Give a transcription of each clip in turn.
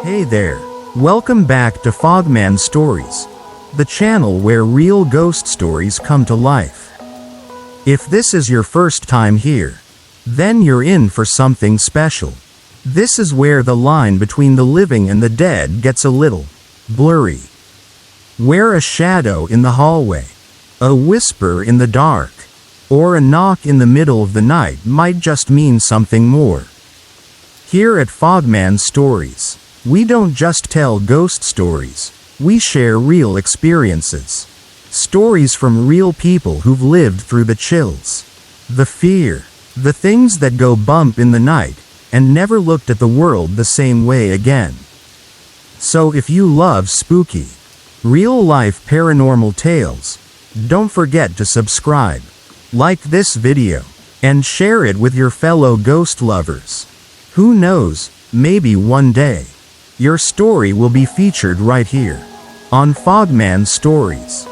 Hey there. Welcome back to FOGMAN Stories, the channel where real ghost stories come to life. If this is your first time here, then you're in for something special. This is where the line between the living and the dead gets a little blurry. Where a shadow in the hallway, a whisper in the dark, or a knock in the middle of the night might just mean something more. Here at FOGMAN Stories, we don't just tell ghost stories, we share real experiences. Stories from real people who've lived through the chills, the fear, the things that go bump in the night, and never looked at the world the same way again. So if you love spooky, real-life paranormal tales, don't forget to subscribe, like this video, and share it with your fellow ghost lovers. Who knows, maybe one day, your story will be featured right here, on FOGMAN Stories.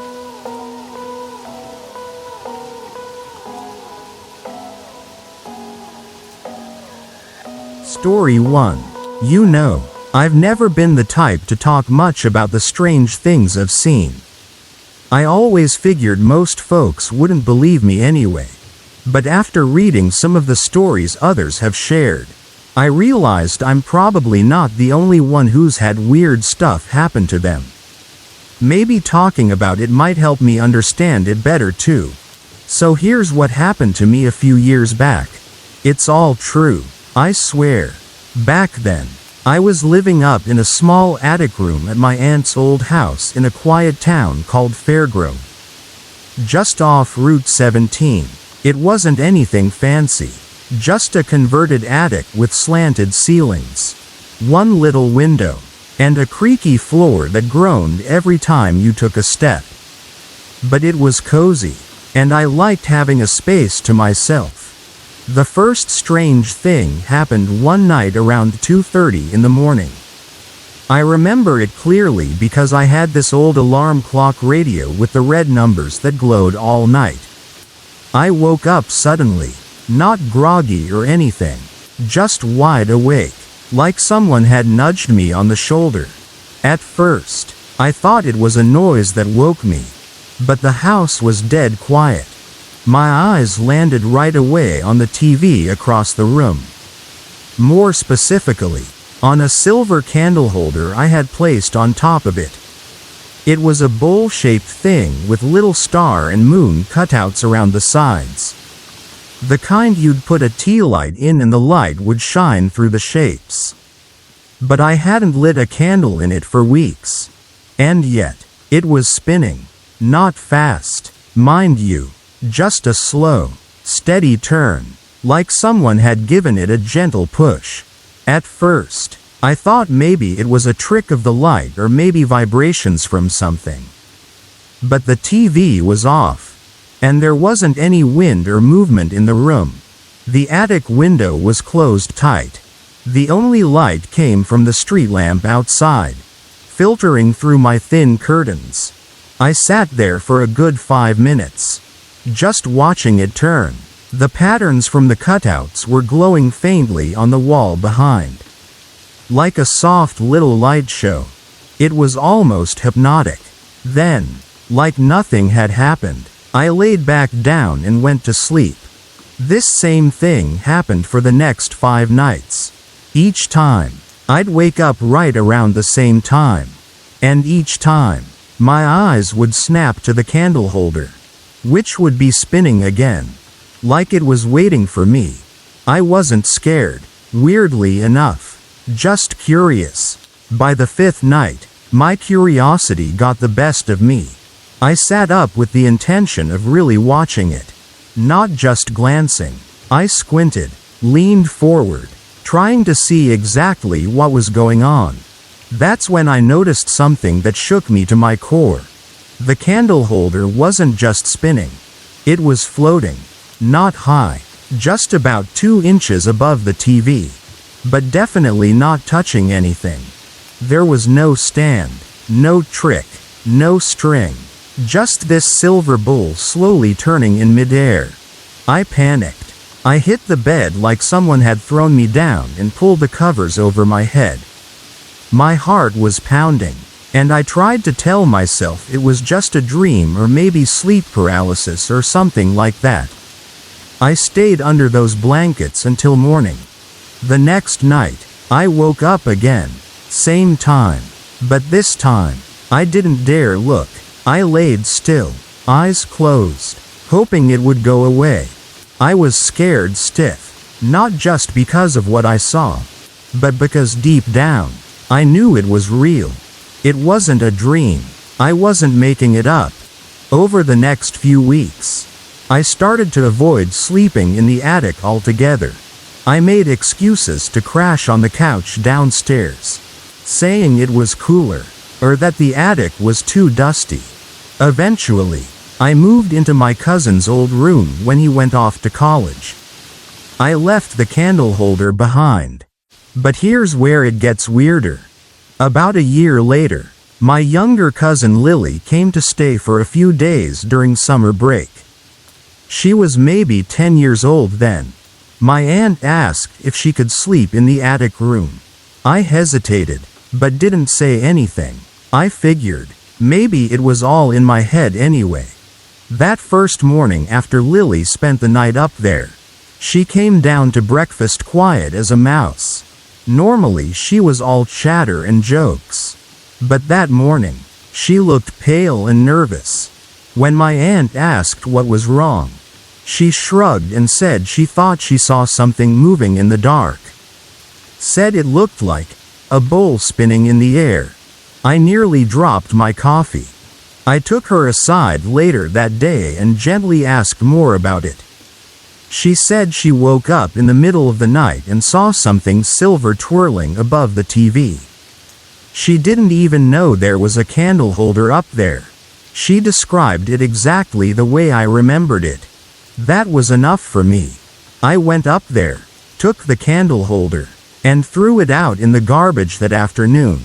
Story 1. You know, I've never been the type to talk much about the strange things I've seen. I always figured most folks wouldn't believe me anyway. But after reading some of the stories others have shared, I realized I'm probably not the only one who's had weird stuff happen to them. Maybe talking about it might help me understand it better too. So here's what happened to me a few years back. It's all true, I swear. Back then, I was living up in a small attic room at my aunt's old house in a quiet town called Fairgrove, just off Route 17. It wasn't anything fancy. Just a converted attic with slanted ceilings, one little window, and a creaky floor that groaned every time you took a step. But it was cozy, and I liked having a space to myself. The first strange thing happened one night around 2:30 in the morning. I remember it clearly because I had this old alarm clock radio with the red numbers that glowed all night. I woke up suddenly. Not groggy or anything, just wide awake, like someone had nudged me on the shoulder. At first, I thought it was a noise that woke me, but the house was dead quiet. My eyes landed right away on the TV across the room. More specifically, on a silver candle holder I had placed on top of it. It was a bowl-shaped thing with little star and moon cutouts around the sides. The kind you'd put a tea light in and the light would shine through the shapes. But I hadn't lit a candle in it for weeks. And yet, it was spinning. Not fast, mind you, just a slow, steady turn, like someone had given it a gentle push. At first, I thought maybe it was a trick of the light or maybe vibrations from something. But the TV was off. And there wasn't any wind or movement in the room. The attic window was closed tight. The only light came from the street lamp outside, filtering through my thin curtains. I sat there for a good 5 minutes, just watching it turn. The patterns from the cutouts were glowing faintly on the wall behind, like a soft little light show. It was almost hypnotic. Then, like nothing had happened, I laid back down and went to sleep. This same thing happened for the next 5 nights. Each time, I'd wake up right around the same time. And each time, my eyes would snap to the candle holder, which would be spinning again, like it was waiting for me. I wasn't scared, weirdly enough, just curious. By the 5th night, my curiosity got the best of me. I sat up with the intention of really watching it, not just glancing. I squinted, leaned forward, trying to see exactly what was going on. That's when I noticed something that shook me to my core. The candle holder wasn't just spinning. It was floating, not high, just about 2 inches above the TV, but definitely not touching anything. There was no stand, no trick, no string. Just this silver bowl slowly turning in midair. I panicked. I hit the bed like someone had thrown me down and pulled the covers over my head. My heart was pounding, and I tried to tell myself it was just a dream or maybe sleep paralysis or something like that. I stayed under those blankets until morning. The next night, I woke up again. Same time. But this time, I didn't dare look. I laid still, eyes closed, hoping it would go away. I was scared stiff, not just because of what I saw, but because deep down, I knew it was real. It wasn't a dream. I wasn't making it up. Over the next few weeks, I started to avoid sleeping in the attic altogether. I made excuses to crash on the couch downstairs, saying it was cooler, or that the attic was too dusty. Eventually, I moved into my cousin's old room when he went off to college. I left the candle holder behind. But here's where it gets weirder. About a year later, my younger cousin Lily came to stay for a few days during summer break. She was maybe 10 years old then. My aunt asked if she could sleep in the attic room. I hesitated, but didn't say anything. I figured, maybe it was all in my head anyway. That first morning after Lily spent the night up there, she came down to breakfast quiet as a mouse. Normally she was all chatter and jokes. But that morning, she looked pale and nervous. When my aunt asked what was wrong, she shrugged and said she thought she saw something moving in the dark. Said it looked like a bowl spinning in the air. I nearly dropped my coffee. I took her aside later that day and gently asked more about it. She said she woke up in the middle of the night and saw something silver twirling above the TV. She didn't even know there was a candle holder up there. She described it exactly the way I remembered it. That was enough for me. I went up there, took the candle holder, and threw it out in the garbage that afternoon.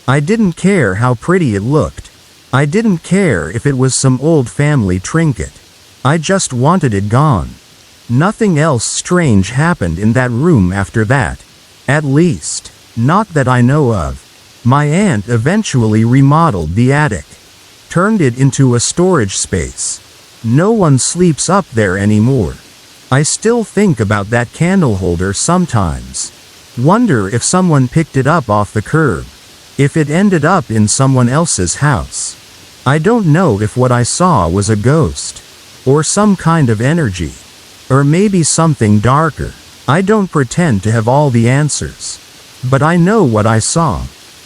I didn't care how pretty it looked. I didn't care if it was some old family trinket. I just wanted it gone. Nothing else strange happened in that room after that. At least, not that I know of. My aunt eventually remodeled the attic, turned it into a storage space. No one sleeps up there anymore. I still think about that candle holder sometimes. Wonder if someone picked it up off the curb. If it ended up in someone else's house. I don't know if what I saw was a ghost, or some kind of energy, or maybe something darker. I don't pretend to have all the answers. But I know what I saw.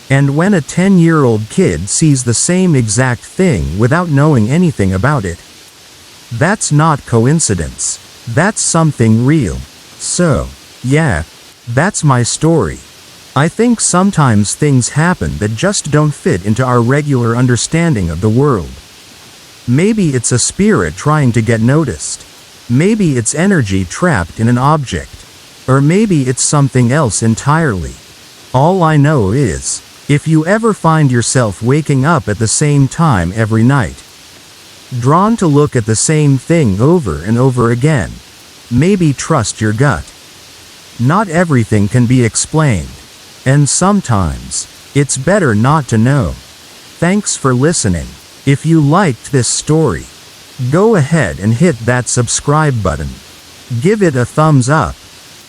And when a 10-year-old kid sees the same exact thing without knowing anything about it, that's not coincidence. That's something real. So, yeah, that's my story. I think sometimes things happen that just don't fit into our regular understanding of the world. Maybe it's a spirit trying to get noticed. Maybe it's energy trapped in an object. Or maybe it's something else entirely. All I know is, if you ever find yourself waking up at the same time every night, drawn to look at the same thing over and over again, maybe trust your gut. Not everything can be explained. And sometimes, it's better not to know. Thanks for listening. If you liked this story, go ahead and hit that subscribe button. Give it a thumbs up.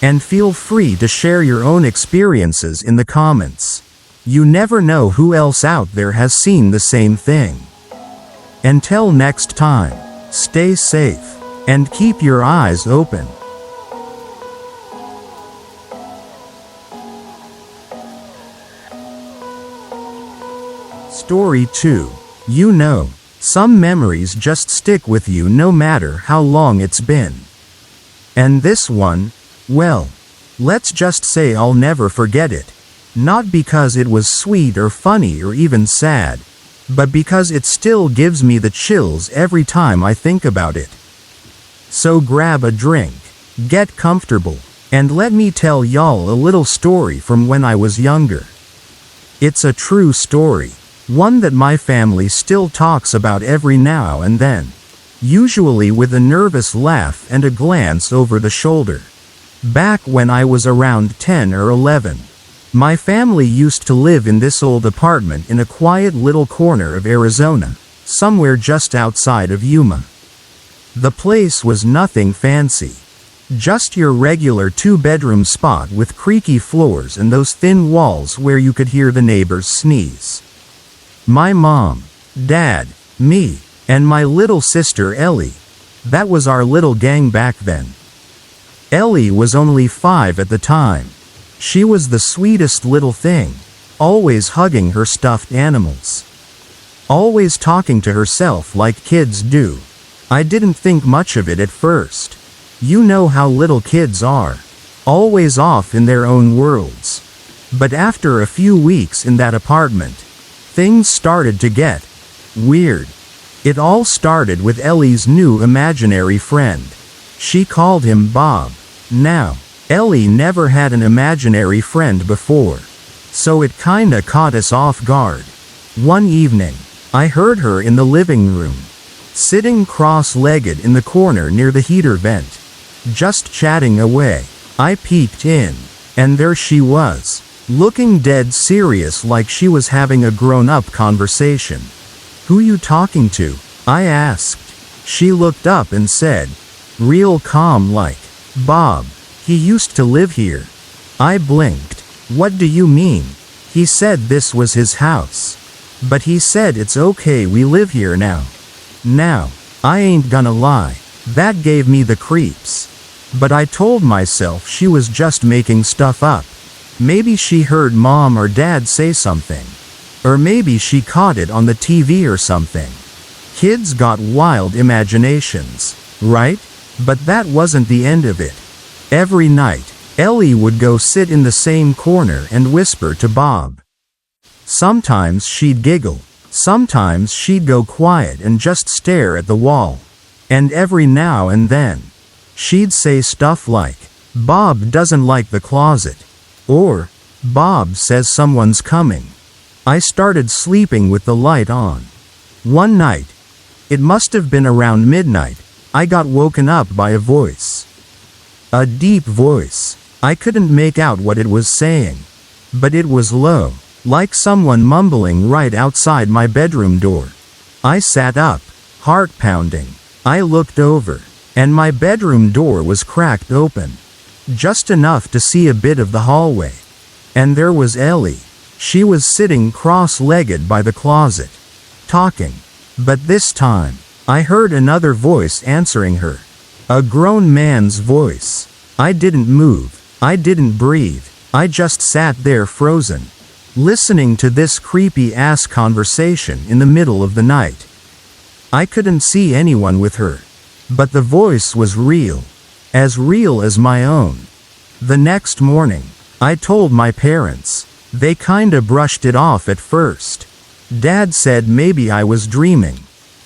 And feel free to share your own experiences in the comments. You never know who else out there has seen the same thing. Until next time, stay safe, and keep your eyes open. Story 2. You know, some memories just stick with you no matter how long it's been. And this one, well, let's just say I'll never forget it. Not because it was sweet or funny or even sad, but because it still gives me the chills every time I think about it. So grab a drink, get comfortable, and let me tell y'all a little story from when I was younger. It's a true story, one that my family still talks about every now and then, usually with a nervous laugh and a glance over the shoulder. Back when I was around 10 or 11, My family used to live in this old apartment in a quiet little corner of Arizona, somewhere just outside of Yuma. The place was nothing fancy. Just your regular two-bedroom spot with creaky floors and those thin walls where you could hear the neighbors sneeze. My mom, dad, me, and my little sister Ellie. That was our little gang back then. Ellie was only 5 at the time. She was the sweetest little thing, always hugging her stuffed animals. Always talking to herself like kids do. I didn't think much of it at first. You know how little kids are. Always off in their own worlds. But after a few weeks in that apartment, things started to get weird. It all started with Ellie's new imaginary friend. She called him Bob. Now, Ellie never had an imaginary friend before, so it kinda caught us off guard. One evening, I heard her in the living room, sitting cross-legged in the corner near the heater vent, just chatting away. I peeked in, and there she was, looking dead serious like she was having a grown-up conversation. "Who you talking to?" I asked. She looked up and said, real calm like, "Bob. He used to live here." I blinked. "What do you mean?" He said this was his house. But he said it's okay we live here now. Now, I ain't gonna lie, that gave me the creeps. But I told myself she was just making stuff up. Maybe she heard mom or dad say something. Or maybe she caught it on the TV or something. Kids got wild imaginations, right? But that wasn't the end of it. Every night, Ellie would go sit in the same corner and whisper to Bob. Sometimes she'd giggle, sometimes she'd go quiet and just stare at the wall. And every now and then, she'd say stuff like, "Bob doesn't like the closet," or, "Bob says someone's coming." I started sleeping with the light on. One night, it must have been around midnight, I got woken up by a voice. A deep voice. I couldn't make out what it was saying. But it was low, like someone mumbling right outside my bedroom door. I sat up, heart pounding. I looked over, and my bedroom door was cracked open. Just enough to see a bit of the hallway. And there was Ellie. She was sitting cross-legged by the closet, talking. But this time, I heard another voice answering her. A grown man's voice. I didn't move. I didn't breathe. I just sat there frozen, listening to this creepy-ass conversation in the middle of the night. I couldn't see anyone with her. But the voice was real. As real as my own. The next morning, I told my parents. They kinda brushed it off at first. Dad said maybe I was dreaming.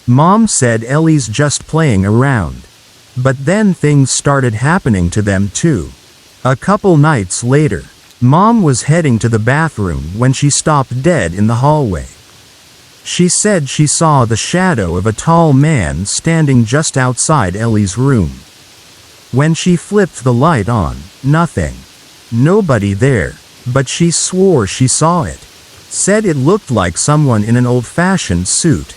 Mom said Ellie's just playing around. But then things started happening to them too. A couple nights later, Mom was heading to the bathroom when she stopped dead in the hallway. She said she saw the shadow of a tall man standing just outside Ellie's room. When she flipped the light on, nothing. Nobody there, but she swore she saw it. Said it looked like someone in an old-fashioned suit,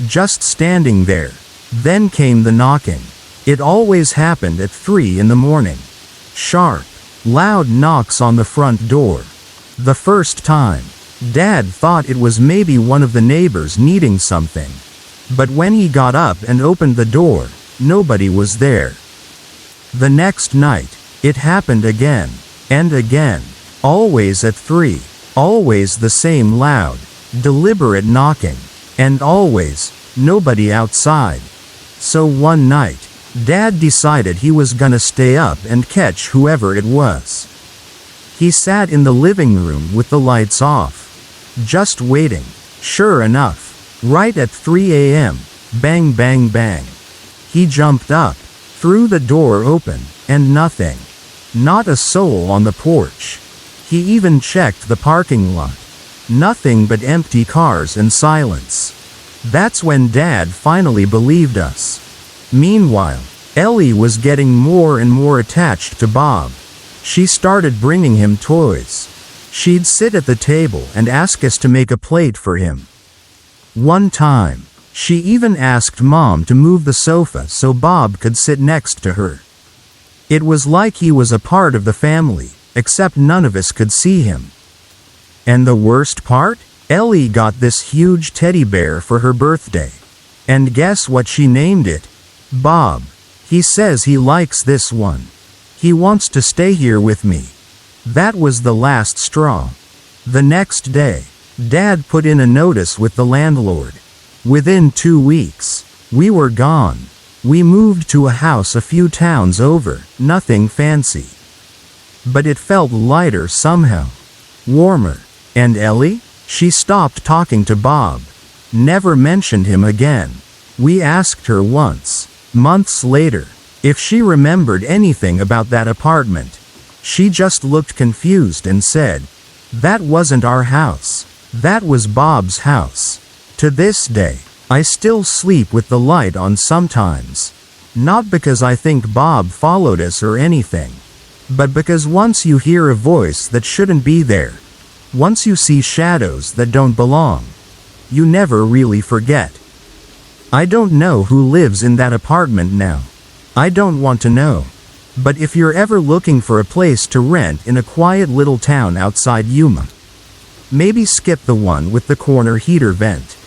just standing there. Then came the knocking. It always happened at 3 in the morning. Sharp, loud knocks on the front door. The first time, Dad thought it was maybe one of the neighbors needing something. But when he got up and opened the door, nobody was there. The next night, it happened again, and again, always at 3, always the same loud, deliberate knocking, and always, nobody outside. So one night, Dad decided he was gonna stay up and catch whoever it was. He sat in the living room with the lights off, just waiting. Sure enough, right at 3 a.m., bang bang bang. He jumped up, threw the door open, and nothing. Not a soul on the porch. He even checked the parking lot. Nothing but empty cars and silence. That's when Dad finally believed us. Meanwhile, Ellie was getting more and more attached to Bob. She started bringing him toys. She'd sit at the table and ask us to make a plate for him. One time, she even asked Mom to move the sofa so Bob could sit next to her. It was like he was a part of the family, except none of us could see him. And the worst part? Ellie got this huge teddy bear for her birthday. And guess what she named it? Bob. He says he likes this one. He wants to stay here with me. That was the last straw. The next day, Dad put in a notice with the landlord. Within 2 weeks, we were gone. We moved to a house a few towns over, nothing fancy. But it felt lighter somehow. Warmer. And Ellie? She stopped talking to Bob. Never mentioned him again. We asked her once, months later, if she remembered anything about that apartment. She just looked confused and said, "That wasn't our house. That was Bob's house." To this day, I still sleep with the light on sometimes. Not because I think Bob followed us or anything, but because once you hear a voice that shouldn't be there, once you see shadows that don't belong, you never really forget. I don't know who lives in that apartment now. I don't want to know. But if you're ever looking for a place to rent in a quiet little town outside Yuma, maybe skip the one with the corner heater vent.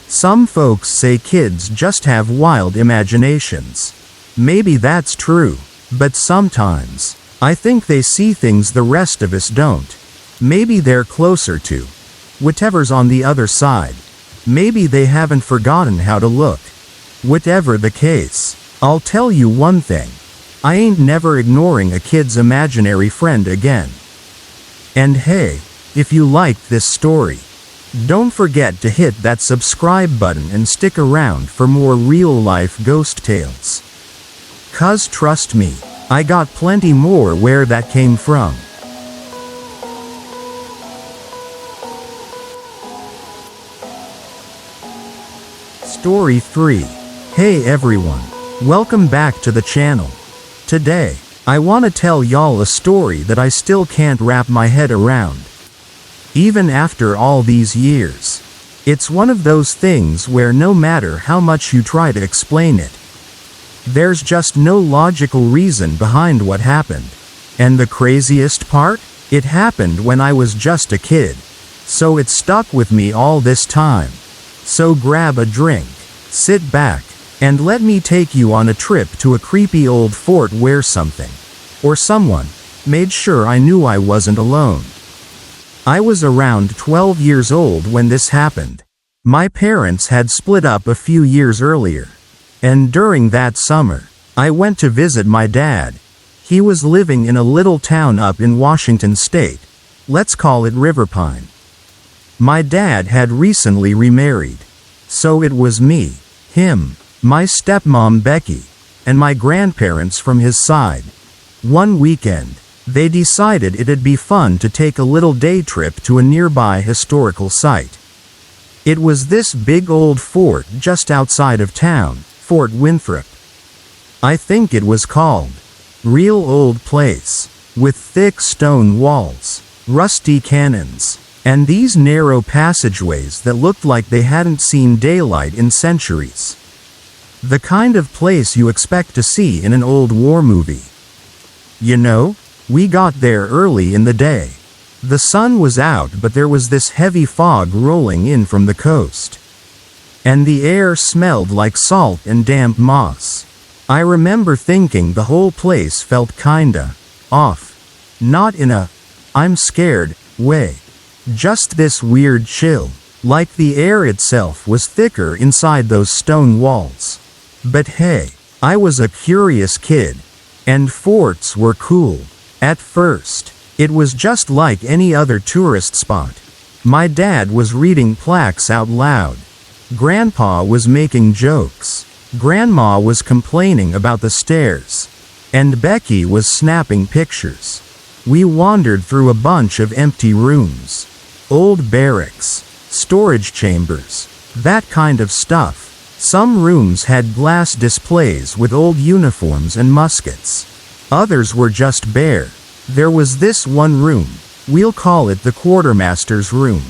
Some folks say kids just have wild imaginations. Maybe that's true, but sometimes, I think they see things the rest of us don't. Maybe they're closer to whatever's on the other side. Maybe they haven't forgotten how to look. Whatever the case, I'll tell you one thing. I ain't never ignoring a kid's imaginary friend again. And hey, if you liked this story, don't forget to hit that subscribe button and stick around for more real-life ghost tales. 'Cause trust me, I got plenty more where that came from. Story 3. Hey everyone, welcome back to the channel. Today, I want to tell y'all a story that I still can't wrap my head around. Even after all these years. It's one of those things where no matter how much you try to explain it, there's just no logical reason behind what happened. And the craziest part? It happened when I was just a kid. So it stuck with me all this time. So grab a drink, sit back, and let me take you on a trip to a creepy old fort where something, or someone, made sure I knew I wasn't alone. I was around 12 years old when this happened. My parents had split up a few years earlier. And during that summer, I went to visit my dad. He was living in a little town up in Washington State. Let's call it Riverpine. My dad had recently remarried. So it was me, him, my stepmom Becky, and my grandparents from his side. One weekend, they decided it'd be fun to take a little day trip to a nearby historical site. It was this big old fort just outside of town, Fort Winthrop. I think it was called. Real old place, with thick stone walls, rusty cannons, and these narrow passageways that looked like they hadn't seen daylight in centuries. The kind of place you expect to see in an old war movie. You know, we got there early in the day. The sun was out, but there was this heavy fog rolling in from the coast. And the air smelled like salt and damp moss. I remember thinking the whole place felt kinda off. Not in a "I'm scared" way. Just this weird chill, like the air itself was thicker inside those stone walls. But hey, I was a curious kid. And forts were cool. At first, it was just like any other tourist spot. My dad was reading plaques out loud. Grandpa was making jokes. Grandma was complaining about the stairs. And Becky was snapping pictures. We wandered through a bunch of empty rooms. Old barracks, storage chambers, that kind of stuff. Some rooms had glass displays with old uniforms and muskets. Others were just bare. There was this one room, We'll call it the quartermaster's room.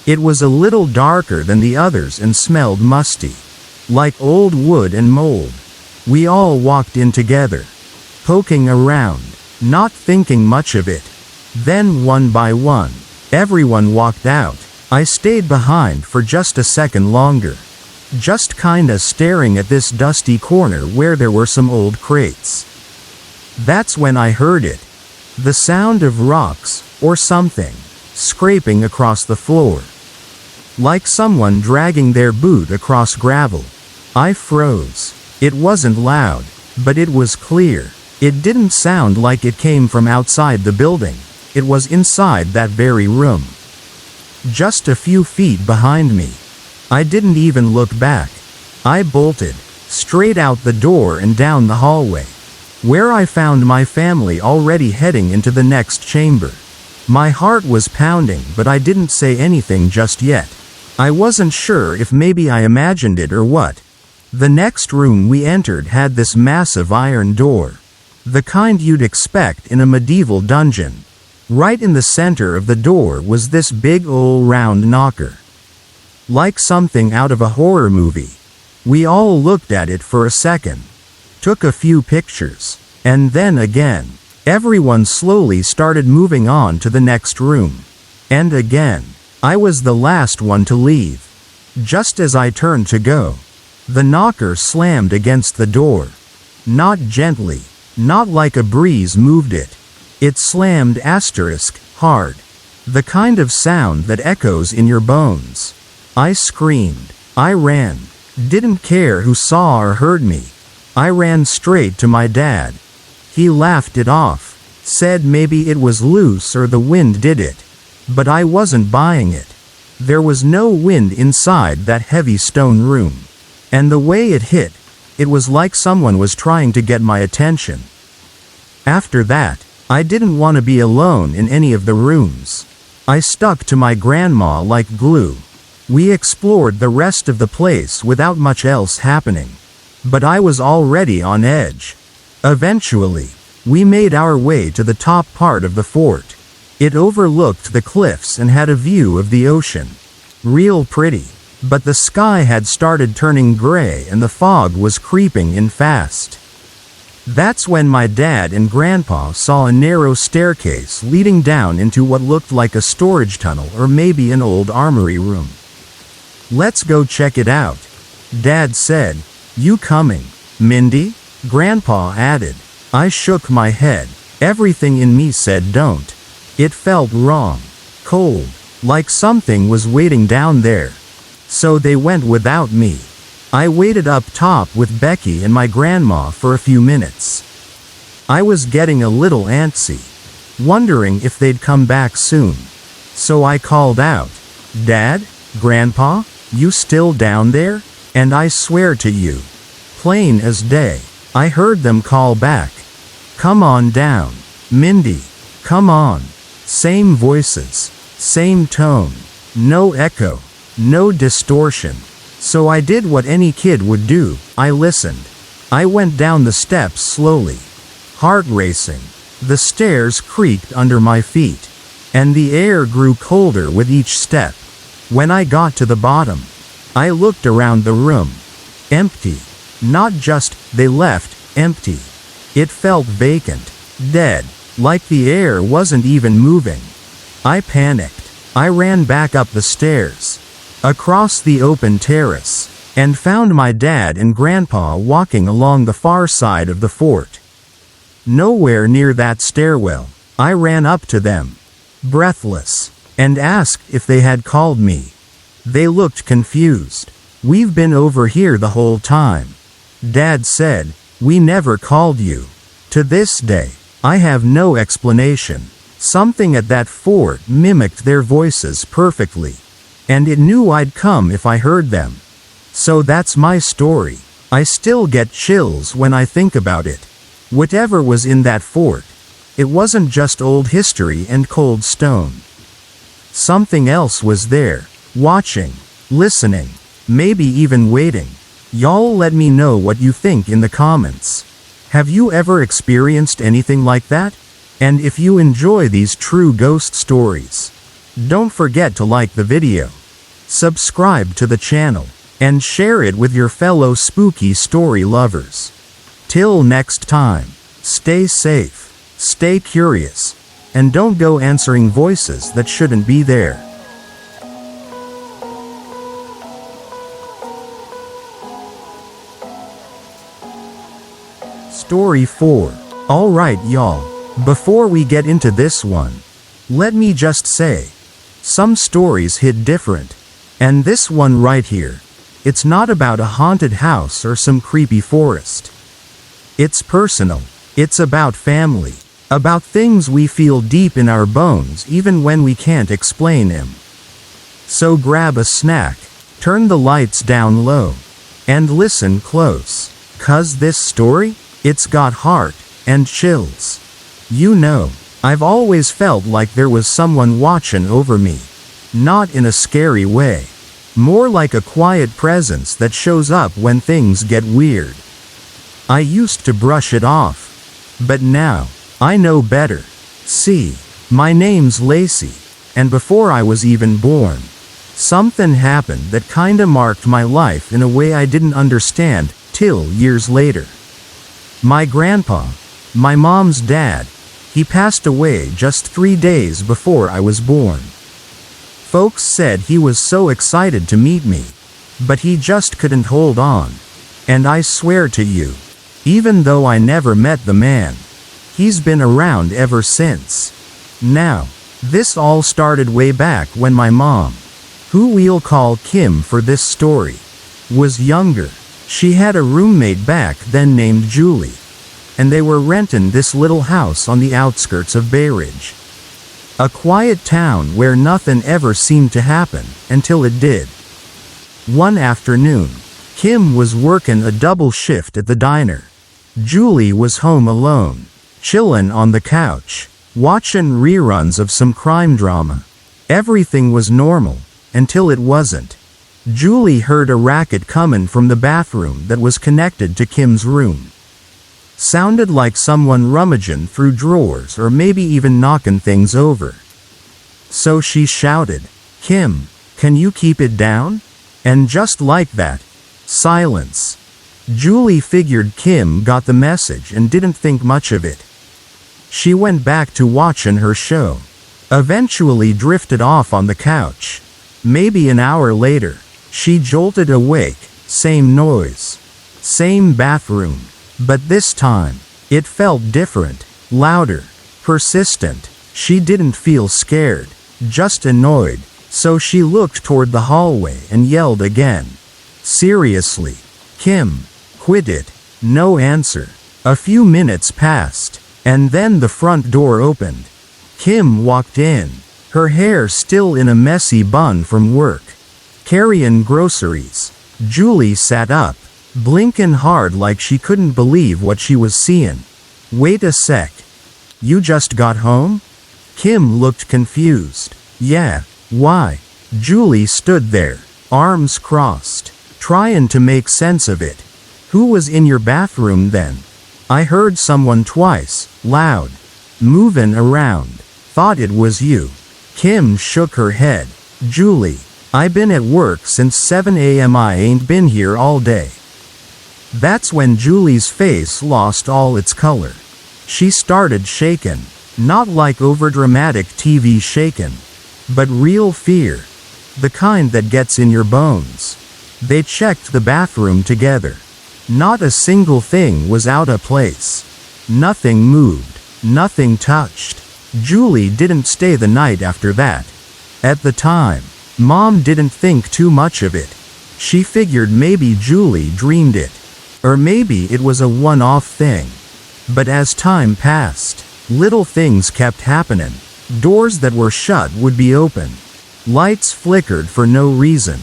It was a little darker than the others and smelled musty, like old wood and mold. We all walked in together, poking around, not thinking much of it. Then one by one, everyone walked out. I stayed behind for just a second longer, just kinda staring at this dusty corner where there were some old crates. That's when I heard it. The sound of rocks, or something, scraping across the floor. Like someone dragging their boot across gravel. I froze. It wasn't loud, but it was clear. It didn't sound like it came from outside the building. It was inside that very room. Just a few feet behind me. I didn't even look back. I bolted, straight out the door and down the hallway, where I found my family already heading into the next chamber. My heart was pounding, but I didn't say anything just yet. I wasn't sure if maybe I imagined it or what. The next room we entered had this massive iron door. The kind you'd expect in a medieval dungeon. Right in the center of the door was this big old round knocker. Like something out of a horror movie. We all looked at it for a second. Took a few pictures. And then again. Everyone slowly started moving on to the next room. And again. I was the last one to leave. Just as I turned to go, the knocker slammed against the door. Not gently. Not like a breeze moved it. It slammed hard. The kind of sound that echoes in your bones. I screamed. I ran. Didn't care who saw or heard me. I ran straight to my dad. He laughed it off. Said maybe it was loose or the wind did it. But I wasn't buying it. There was no wind inside that heavy stone room. And the way it hit, it was like someone was trying to get my attention. After that, I didn't want to be alone in any of the rooms. I stuck to my grandma like glue. We explored the rest of the place without much else happening. But I was already on edge. Eventually, we made our way to the top part of the fort. It overlooked the cliffs and had a view of the ocean. Real pretty. But the sky had started turning gray and the fog was creeping in fast. That's when my dad and grandpa saw a narrow staircase leading down into what looked like a storage tunnel or maybe an old armory room. Let's go check it out, Dad said. You coming, Mindy? Grandpa added. I shook my head. Everything in me said don't. It felt wrong. Cold. Like something was waiting down there. So they went without me. I waited up top with Becky and my grandma for a few minutes. I was getting a little antsy, wondering if they'd come back soon. So I called out, Dad? Grandpa? You still down there? And I swear to you, plain as day, I heard them call back. Come on down, Mindy. Come on. Same voices, same tone, no echo, no distortion. So I did what any kid would do. I listened. I went down the steps slowly, heart racing. The stairs creaked under my feet, and the air grew colder with each step. When I got to the bottom, I looked around the room. Empty. Not just, they left, empty. It felt vacant, dead, like the air wasn't even moving. I panicked. I ran back up the stairs, across the open terrace, and found my dad and grandpa walking along the far side of the fort. Nowhere near that stairwell. I ran up to them, breathless, and asked if they had called me. They looked confused. We've been over here the whole time. Dad said, we never called you. To this day, I have no explanation. Something at that fort mimicked their voices perfectly. And it knew I'd come if I heard them. So that's my story. I still get chills when I think about it. Whatever was in that fort, it wasn't just old history and cold stone. Something else was there, watching, listening, maybe even waiting. Y'all let me know what you think in the comments. Have you ever experienced anything like that? And if you enjoy these true ghost stories, don't forget to like the video, subscribe to the channel, and share it with your fellow spooky story lovers. Till next time, stay safe, stay curious, and don't go answering voices that shouldn't be there. Story 4. Alright y'all, before we get into this one, let me just say, some stories hit different, and this one right here, it's not about a haunted house or some creepy forest. It's personal, it's about family, about things we feel deep in our bones even when we can't explain them. So grab a snack, turn the lights down low, and listen close, 'cause this story, it's got heart and chills. You know, I've always felt like there was someone watching over me. Not in a scary way. More like a quiet presence that shows up when things get weird. I used to brush it off. But now, I know better. See, my name's Lacey, and before I was even born, something happened that kinda marked my life in a way I didn't understand till years later. My grandpa, my mom's dad, he passed away just 3 days before I was born. Folks said he was so excited to meet me, but he just couldn't hold on. And I swear to you, even though I never met the man, he's been around ever since. Now, this all started way back when my mom, who we'll call Kim for this story, was younger. She had a roommate back then named Julie, and they were renting this little house on the outskirts of Bay Ridge. A quiet town where nothing ever seemed to happen until it did. One afternoon, Kim was working a double shift at the diner. Julie was home alone, chillin' on the couch, watching reruns of some crime drama. Everything was normal, until it wasn't. Julie heard a racket comin' from the bathroom that was connected to Kim's room. Sounded like someone rummaging through drawers or maybe even knocking things over. So she shouted, "Kim, can you keep it down?" And just like that, silence. Julie figured Kim got the message and didn't think much of it. She went back to watching her show. Eventually drifted off on the couch. Maybe an hour later, she jolted awake, same noise, same bathroom, but this time, it felt different, louder, persistent. She didn't feel scared, just annoyed, so she looked toward the hallway and yelled again. "Seriously, Kim, quit it." No answer. A few minutes passed, and then the front door opened. Kim walked in, her hair still in a messy bun from work, carrying groceries. Julie sat up, blinking hard like she couldn't believe what she was seeing. "Wait a sec. You just got home?" Kim looked confused. "Yeah, why?" Julie stood there, arms crossed, trying to make sense of it. "Who was in your bathroom then?" "I heard someone twice, loud, moving around. Thought it was you." Kim shook her head. "Julie, I been at work since 7 a.m. I ain't been here all day." That's when Julie's face lost all its color. She started shaking, not like overdramatic TV shaking, but real fear. The kind that gets in your bones. They checked the bathroom together. Not a single thing was out of place. Nothing moved, nothing touched. Julie didn't stay the night after that. At the time, Mom didn't think too much of it. She figured maybe Julie dreamed it. Or maybe it was a one-off thing. But as time passed, little things kept happening. Doors that were shut would be open. Lights flickered for no reason.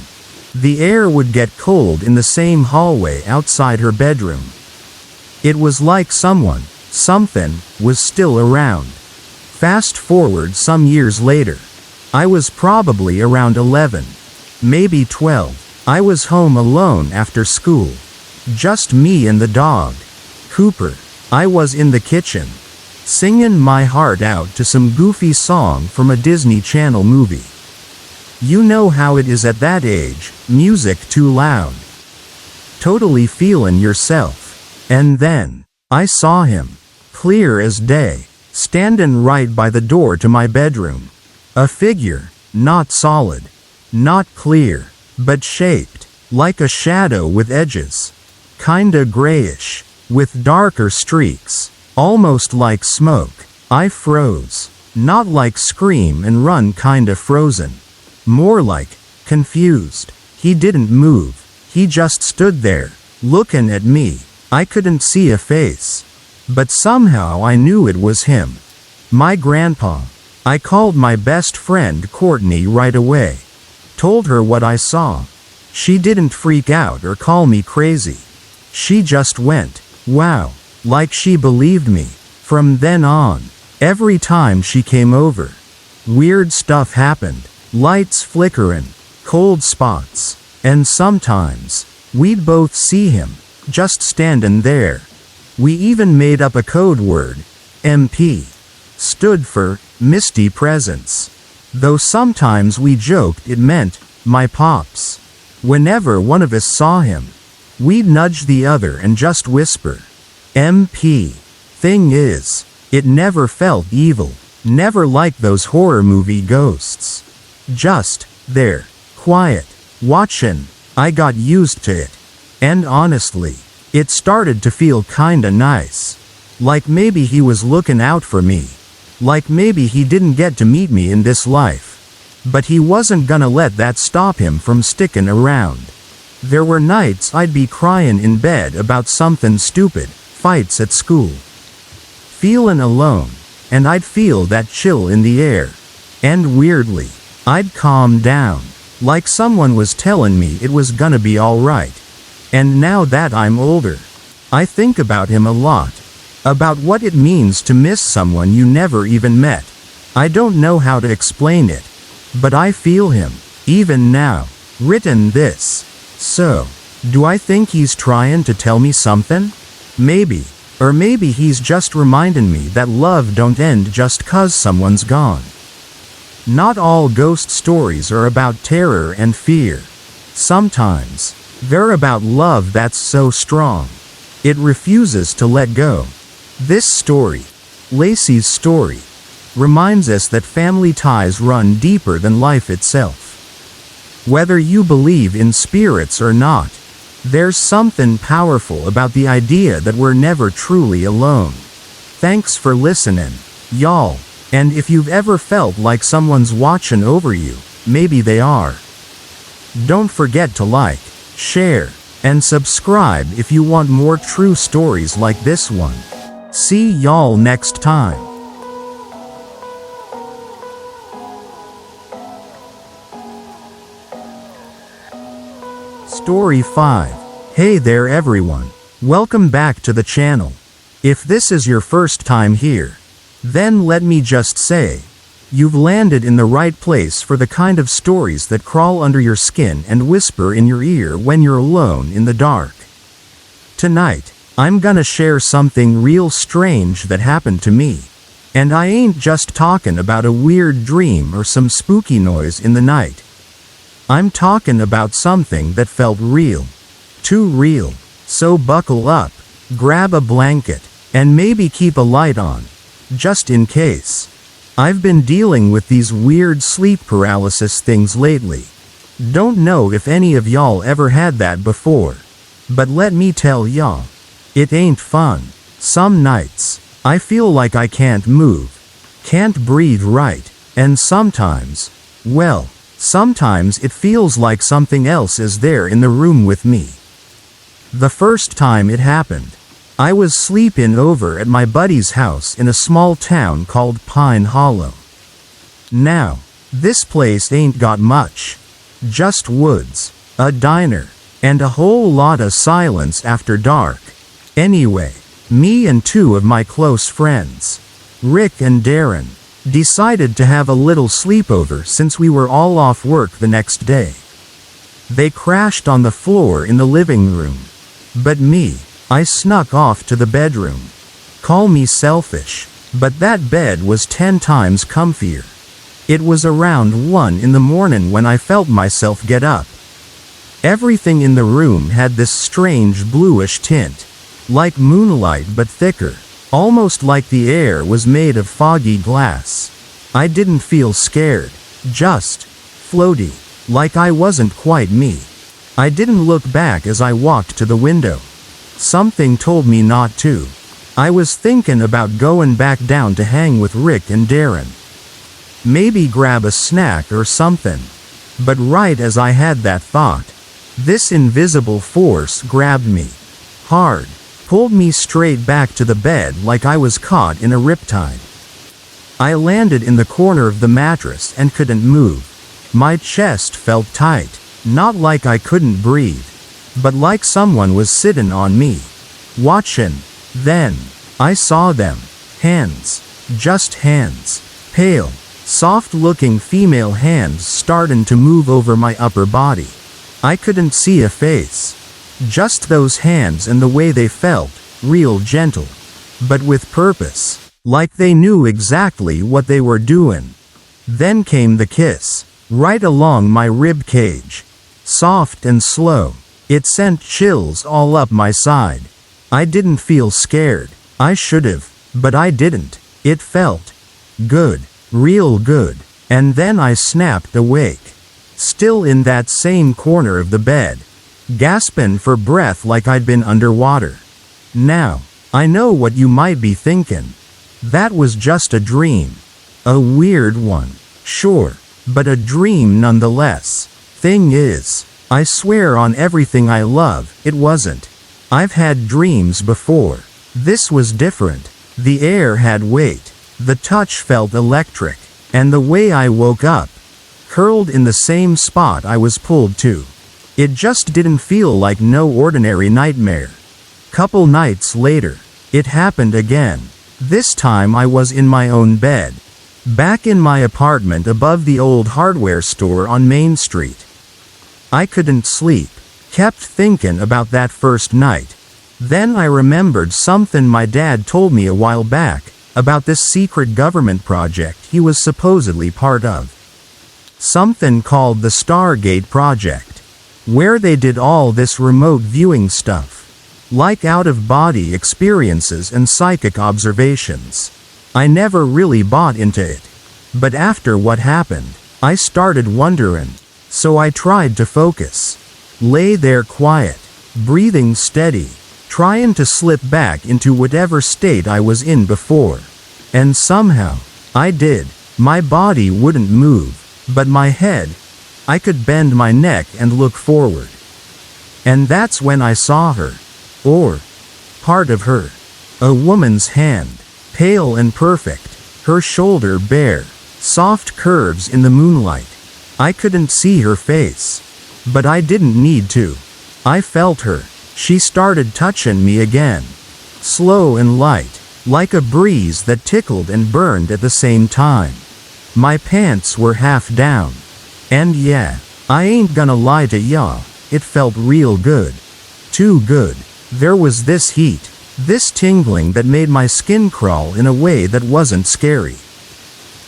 The air would get cold in the same hallway outside her bedroom. It was like something, was still around. Fast forward some years later. I was probably around 11, maybe 12. I was home alone after school. Just me and the dog, Cooper. I was in the kitchen, singing my heart out to some goofy song from a Disney Channel movie. You know how it is at that age, music too loud. Totally feeling yourself. And then, I saw him, clear as day, standing right by the door to my bedroom. A figure, not solid, not clear, but shaped, like a shadow with edges. Kinda grayish, with darker streaks, almost like smoke. I froze. Not like scream and run kinda frozen. More like, confused. He didn't move. He just stood there, looking at me. I couldn't see a face. But somehow I knew it was him. My grandpa. I called my best friend Courtney right away. Told her what I saw. She didn't freak out or call me crazy. She just went, wow, like she believed me. From then on, every time she came over, weird stuff happened. Lights flickering, cold spots, and sometimes, we'd both see him, just standing there. We even made up a code word. MP. Stood for, Misty Presence. Though sometimes we joked it meant, my pops. Whenever one of us saw him, we'd nudge the other and just whisper, MP. Thing is, it never felt evil, never like those horror movie ghosts. Just, there, quiet, watching. I got used to it. And honestly, it started to feel kinda nice. Like maybe he was looking out for me. Like maybe he didn't get to meet me in this life. But he wasn't gonna let that stop him from sticking around. There were nights I'd be crying in bed about something stupid, fights at school. Feeling alone, and I'd feel that chill in the air. And weirdly, I'd calm down, like someone was telling me it was gonna be alright. And now that I'm older, I think about him a lot. About what it means to miss someone you never even met. I don't know how to explain it, but I feel him, even now. Written this. So, do I think he's trying to tell me something? Maybe. Or maybe he's just reminding me that love don't end just 'cause someone's gone. Not all ghost stories are about terror and fear. Sometimes, they're about love that's so strong, it refuses to let go. This story, Lacey's story, reminds us that family ties run deeper than life itself. Whether you believe in spirits or not, there's something powerful about the idea that we're never truly alone. Thanks for listening, y'all. And if you've ever felt like someone's watching over you, maybe they are. Don't forget to like, share, and subscribe if you want more true stories like this one. See y'all next time. Story 5. Hey there everyone. Welcome back to the channel. If this is your first time here, then let me just say, you've landed in the right place for the kind of stories that crawl under your skin and whisper in your ear when you're alone in the dark. Tonight, I'm gonna share something real strange that happened to me. And I ain't just talking about a weird dream or some spooky noise in the night. I'm talking about something that felt real. Too real. So buckle up, grab a blanket, and maybe keep a light on. Just in case. I've been dealing with these weird sleep paralysis things lately. Don't know if any of y'all ever had that before. But let me tell y'all, it ain't fun. Some nights, I feel like I can't move, can't breathe right, and sometimes, well, sometimes it feels like something else is there in the room with me. The first time it happened, I was sleeping over at my buddy's house in a small town called Pine Hollow. Now, this place ain't got much. Just woods, a diner, and a whole lot of silence after dark. Anyway, me and two of my close friends, Rick and Darren, decided to have a little sleepover since we were all off work the next day. They crashed on the floor in the living room. But me, I snuck off to the bedroom. Call me selfish. But that bed was 10 times comfier. It was around 1 in the morning when I felt myself get up. Everything in the room had this strange bluish tint, like moonlight but thicker, almost like the air was made of foggy glass. I didn't feel scared, just floaty, like I wasn't quite me. I didn't look back as I walked to the window. Something told me not to. I was thinking about going back down to hang with Rick and Darren. Maybe grab a snack or something. But right as I had that thought, this invisible force grabbed me hard, pulled me straight back to the bed like I was caught in a riptide. I landed in the corner of the mattress and couldn't move. My chest felt tight, not like I couldn't breathe, but like someone was sitting on me, watching. Then I saw them. Hands. Just hands. Pale, soft-looking female hands starting to move over my upper body. I couldn't see a face. Just those hands and the way they felt, real gentle. But with purpose. Like they knew exactly what they were doing. Then came the kiss. Right along my rib cage. Soft and slow. It sent chills all up my side. I didn't feel scared. I should've, but I didn't. It felt good. Real good. And then I snapped awake. Still in that same corner of the bed. Gasping for breath like I'd been underwater. Now, I know what you might be thinking. That was just a dream. A weird one. Sure. But a dream nonetheless. Thing is, I swear on everything I love, it wasn't. I've had dreams before. This was different. The air had weight. The touch felt electric. And the way I woke up, curled in the same spot I was pulled to. It just didn't feel like no ordinary nightmare. Couple nights later, it happened again. This time I was in my own bed. Back in my apartment above the old hardware store on Main Street. I couldn't sleep. Kept thinking about that first night. Then I remembered something my dad told me a while back, about this secret government project he was supposedly part of. Something called the Stargate Project. Where they did all this remote viewing stuff. Like out-of-body experiences and psychic observations. I never really bought into it. But after what happened, I started wondering. So I tried to focus. Lay there quiet, breathing steady, trying to slip back into whatever state I was in before. And somehow, I did. My body wouldn't move, but my head, I could bend my neck and look forward. And that's when I saw her. Or part of her. A woman's hand, pale and perfect, her shoulder bare, soft curves in the moonlight. I couldn't see her face. But I didn't need to. I felt her. She started touching me again. Slow and light, like a breeze that tickled and burned at the same time. My pants were half down. And yeah, I ain't gonna lie to ya, it felt real good. Too good. There was this heat, this tingling that made my skin crawl in a way that wasn't scary.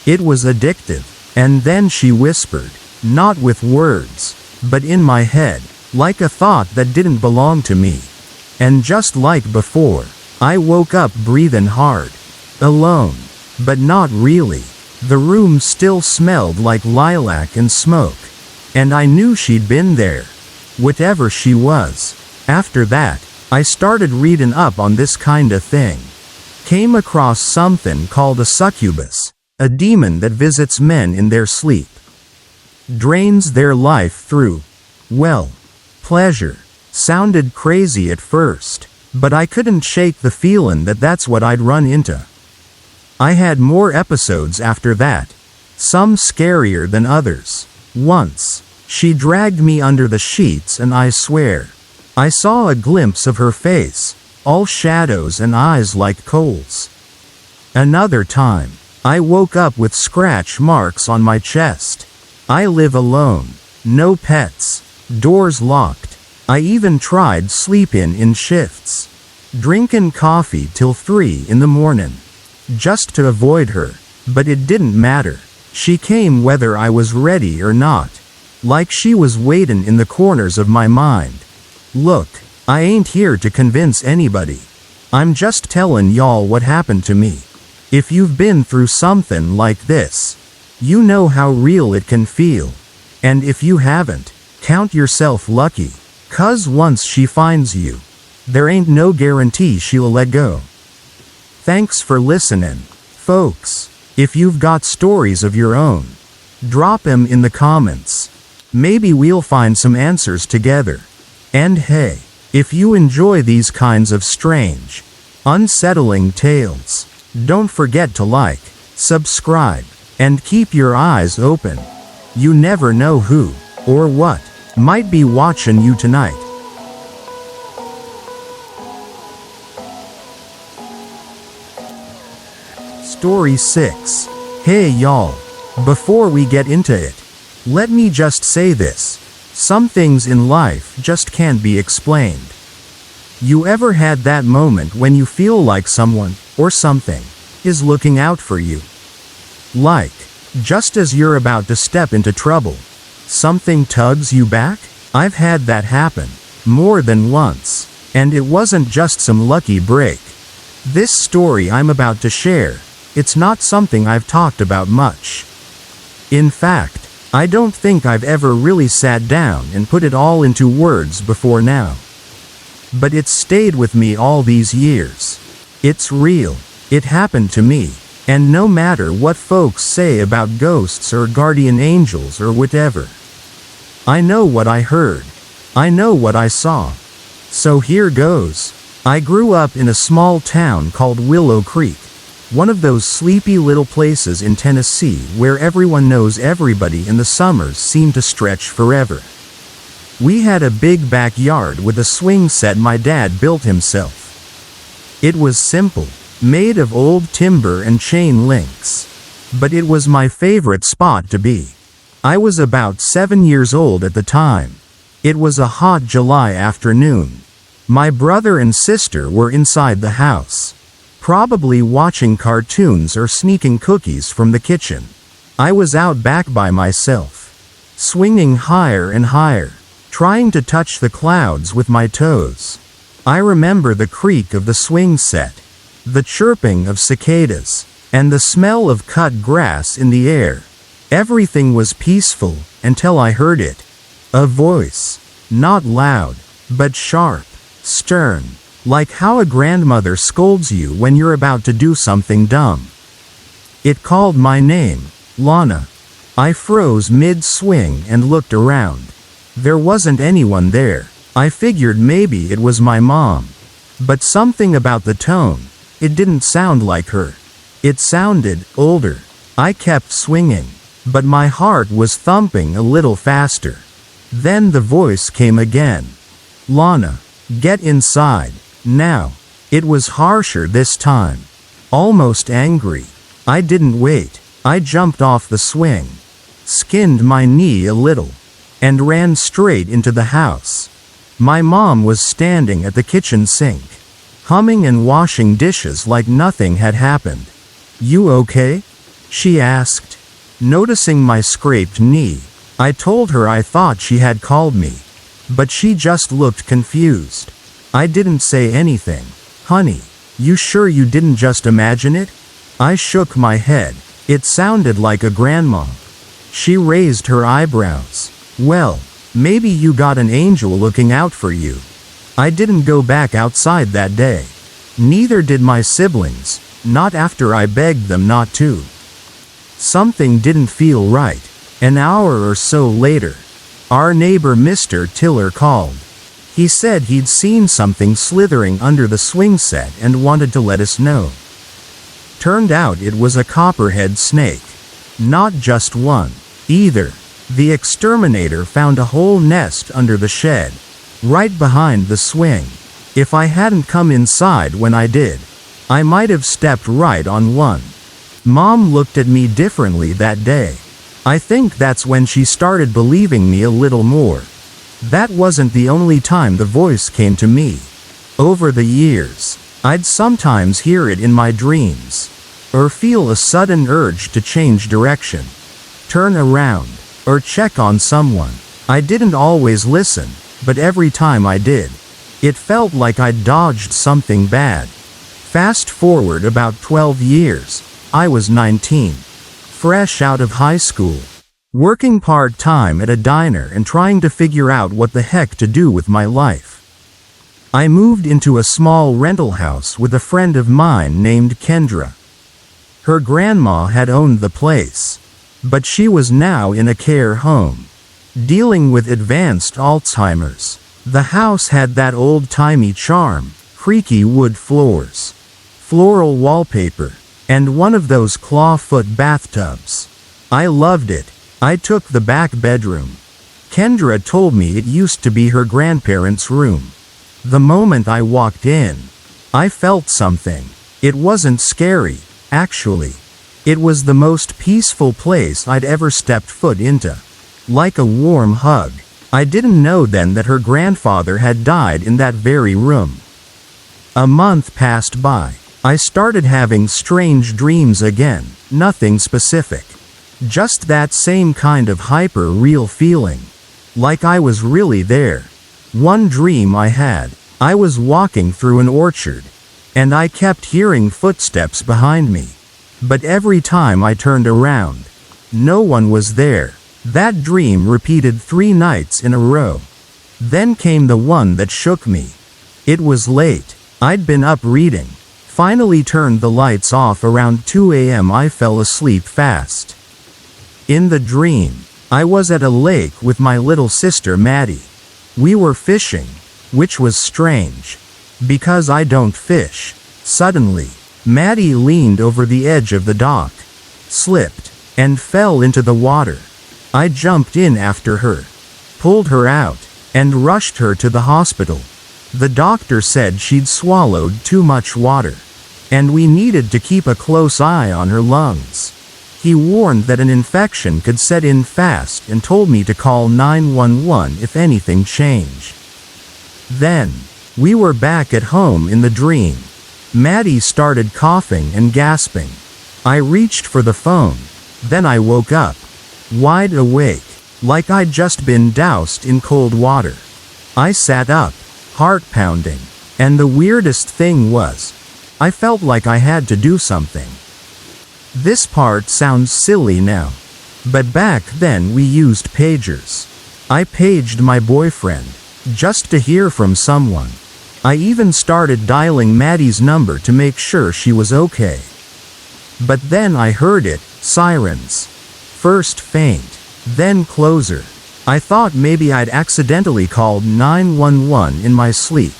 It was addictive. And then she whispered, not with words, but in my head, like a thought that didn't belong to me. And just like before, I woke up breathing hard. Alone. But not really. The room still smelled like lilac and smoke. And I knew she'd been there. Whatever she was. After that, I started reading up on this kinda thing. Came across something called a succubus, a demon that visits men in their sleep. Drains their life through, well, pleasure. Sounded crazy at first, but I couldn't shake the feeling that that's what I'd run into. I had more episodes after that, some scarier than others. Once, she dragged me under the sheets and I swear, I saw a glimpse of her face, all shadows and eyes like coals. Another time, I woke up with scratch marks on my chest. I live alone, no pets, doors locked. I even tried sleeping in shifts. Drinking coffee till 3 in the morning. just to avoid her. But it didn't matter. She came whether I was ready or not. Like she was waiting in the corners of my mind. Look, I ain't here to convince anybody. I'm just telling y'all what happened to me. If you've been through something like this, you know how real it can feel. And if you haven't, count yourself lucky. 'Cause once she finds you, there ain't no guarantee she'll let go. Thanks for listening, folks. If you've got stories of your own, drop 'em in the comments. Maybe we'll find some answers together. And hey, if you enjoy these kinds of strange, unsettling tales, don't forget to like, subscribe, and keep your eyes open. You never know who, or what, might be watching you tonight. Story 6. Hey y'all. Before we get into it, let me just say this. Some things in life just can't be explained. You ever had that moment when you feel like someone, or something, is looking out for you? Like, just as you're about to step into trouble, something tugs you back? I've had that happen, more than once, and it wasn't just some lucky break. This story I'm about to share, it's not something I've talked about much. In fact, I don't think I've ever really sat down and put it all into words before now. But it's stayed with me all these years. It's real. It happened to me. And no matter what folks say about ghosts or guardian angels or whatever, I know what I heard. I know what I saw. So here goes. I grew up in a small town called Willow Creek. One of those sleepy little places in Tennessee where everyone knows everybody and the summers seem to stretch forever. We had a big backyard with a swing set my dad built himself. It was simple, made of old timber and chain links. But it was my favorite spot to be. I was about 7 years old at the time. It was a hot July afternoon. My brother and sister were inside the house, probably watching cartoons or sneaking cookies from the kitchen. I was out back by myself, swinging higher and higher, trying to touch the clouds with my toes. I remember the creak of the swing set, the chirping of cicadas, and the smell of cut grass in the air. Everything was peaceful until I heard it. A voice, not loud, but sharp, stern. Like how a grandmother scolds you when you're about to do something dumb. It called my name, Lana. I froze mid-swing and looked around. There wasn't anyone there. I figured maybe it was my mom. But something about the tone, it didn't sound like her. It sounded older. I kept swinging, but my heart was thumping a little faster. Then the voice came again. Lana, get inside. Now. It was harsher this time. Almost angry. I didn't wait. I jumped off the swing, skinned my knee a little, and ran straight into the house. My mom was standing at the kitchen sink, humming and washing dishes like nothing had happened. You okay? She asked. Noticing my scraped knee, I told her I thought she had called me, but she just looked confused. I didn't say anything. Honey, you sure you didn't just imagine it? I shook my head. It sounded like a grandma. She raised her eyebrows. Well, maybe you got an angel looking out for you. I didn't go back outside that day. Neither did my siblings, not after I begged them not to. Something didn't feel right. An hour or so later, our neighbor Mr. Tiller called. He said he'd seen something slithering under the swing set and wanted to let us know. Turned out it was a copperhead snake. Not just one, either. The exterminator found a whole nest under the shed, right behind the swing. If I hadn't come inside when I did, I might have stepped right on one. Mom looked at me differently that day. I think that's when she started believing me a little more. That wasn't the only time the voice came to me. Over the years, I'd sometimes hear it in my dreams. or feel a sudden urge to change direction, turn around, or check on someone. I didn't always listen, but every time I did, it felt like I'd dodged something bad. Fast forward about 12 years, I was 19, fresh out of high school, working part-time at a diner and trying to figure out what the heck to do with my life. I moved into a small rental house with a friend of mine named Kendra. Her grandma had owned the place, but she was now in a care home, dealing with advanced Alzheimer's. The house had that old-timey charm, creaky wood floors, floral wallpaper, and one of those clawfoot bathtubs. I loved it. I took the back bedroom. Kendra told me it used to be her grandparents' room. The moment I walked in, I felt something. It wasn't scary, actually. It was the most peaceful place I'd ever stepped foot into. Like a warm hug. I didn't know then that her grandfather had died in that very room. A month passed by. I started having strange dreams again, nothing specific. Just that same kind of hyper-real feeling. Like I was really there. One dream I had, I was walking through an orchard, and I kept hearing footsteps behind me. But every time I turned around, no one was there. That dream repeated 3 nights in a row. Then came the one that shook me. It was late. I'd been up reading. Finally turned the lights off around 2 a.m. I fell asleep fast. In the dream, I was at a lake with my little sister Maddie. We were fishing, which was strange, because I don't fish. Suddenly, Maddie leaned over the edge of the dock, slipped, and fell into the water. I jumped in after her, pulled her out, and rushed her to the hospital. The doctor said she'd swallowed too much water, and we needed to keep a close eye on her lungs. He warned that an infection could set in fast and told me to call 911 if anything changed. Then, we were back at home in the dream. Maddie started coughing and gasping. I reached for the phone. Then I woke up, wide awake, like I'd just been doused in cold water. I sat up, heart pounding, and the weirdest thing was, I felt like I had to do something. This part sounds silly now, but back then we used pagers. I paged my boyfriend, just to hear from someone. I even started dialing Maddie's number to make sure she was okay. But then I heard it, sirens. First faint, then closer. I thought maybe I'd accidentally called 911 in my sleep.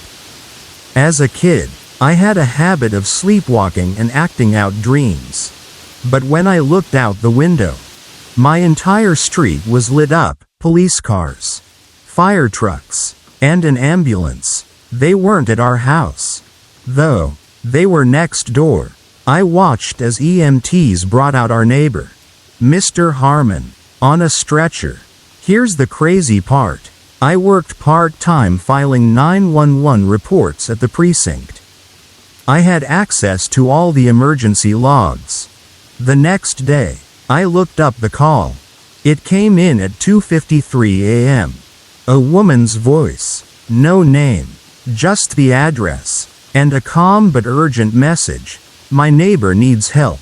As a kid, I had a habit of sleepwalking and acting out dreams. But when I looked out the window, my entire street was lit up, police cars, fire trucks, and an ambulance. They weren't at our house, though. They were next door. I watched as EMTs brought out our neighbor, Mr. Harmon, on a stretcher. Here's the crazy part. I worked part-time filing 911 reports at the precinct. I had access to all the emergency logs. The next day, I looked up the call. It came in at 2:53 a.m. A woman's voice, no name, just the address, and a calm but urgent message. My neighbor needs help.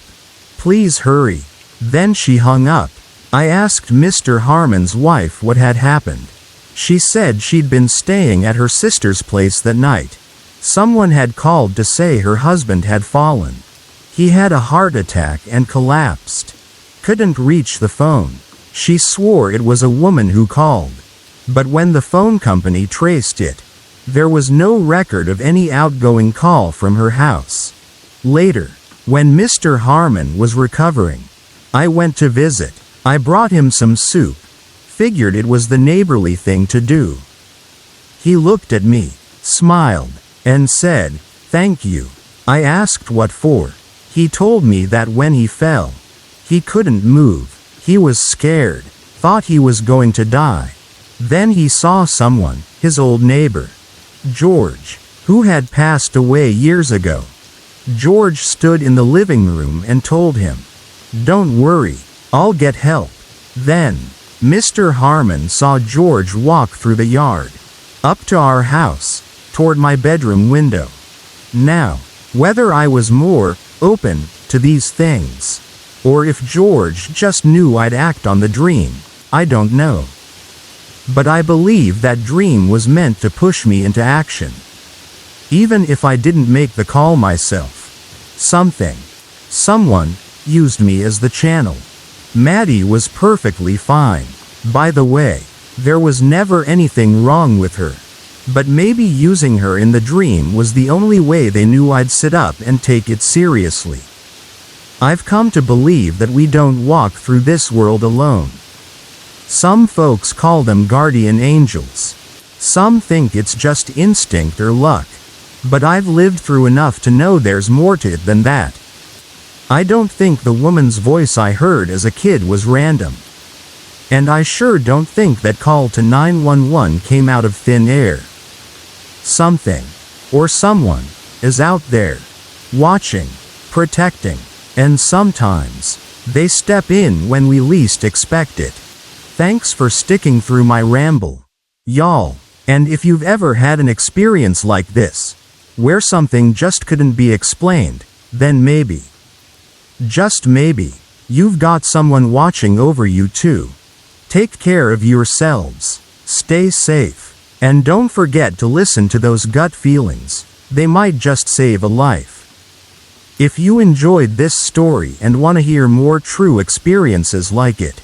Please hurry. Then she hung up. I asked Mr. Harmon's wife what had happened. She said she'd been staying at her sister's place that night. Someone had called to say her husband had fallen. He had a heart attack and collapsed. Couldn't reach the phone. She swore it was a woman who called. But when the phone company traced it, there was no record of any outgoing call from her house. Later, when Mr. Harmon was recovering, I went to visit. I brought him some soup. Figured it was the neighborly thing to do. He looked at me, smiled, and said, "Thank you." I asked what for. He told me that when he fell, he couldn't move. He was scared, thought he was going to die. Then he saw someone, his old neighbor, George, who had passed away years ago. George stood in the living room and told him, "Don't worry, I'll get help." Then, Mr. Harmon saw George walk through the yard, up to our house, toward my bedroom window. Now, whether I was more open to these things, or if George just knew I'd act on the dream, I don't know. But I believe that dream was meant to push me into action. Even if I didn't make the call myself. Someone, used me as the channel. Maddie was perfectly fine. By the way, there was never anything wrong with her. But maybe using her in the dream was the only way they knew I'd sit up and take it seriously. I've come to believe that we don't walk through this world alone. Some folks call them guardian angels. Some think it's just instinct or luck. But I've lived through enough to know there's more to it than that. I don't think the woman's voice I heard as a kid was random. And I sure don't think that call to 911 came out of thin air. Something, or someone, is out there, watching, protecting, and sometimes, they step in when we least expect it. Thanks for sticking through my ramble, y'all. And if you've ever had an experience like this, where something just couldn't be explained, then maybe, just maybe, you've got someone watching over you too. Take care of yourselves, stay safe, and don't forget to listen to those gut feelings. They might just save a life. If you enjoyed this story and want to hear more true experiences like it,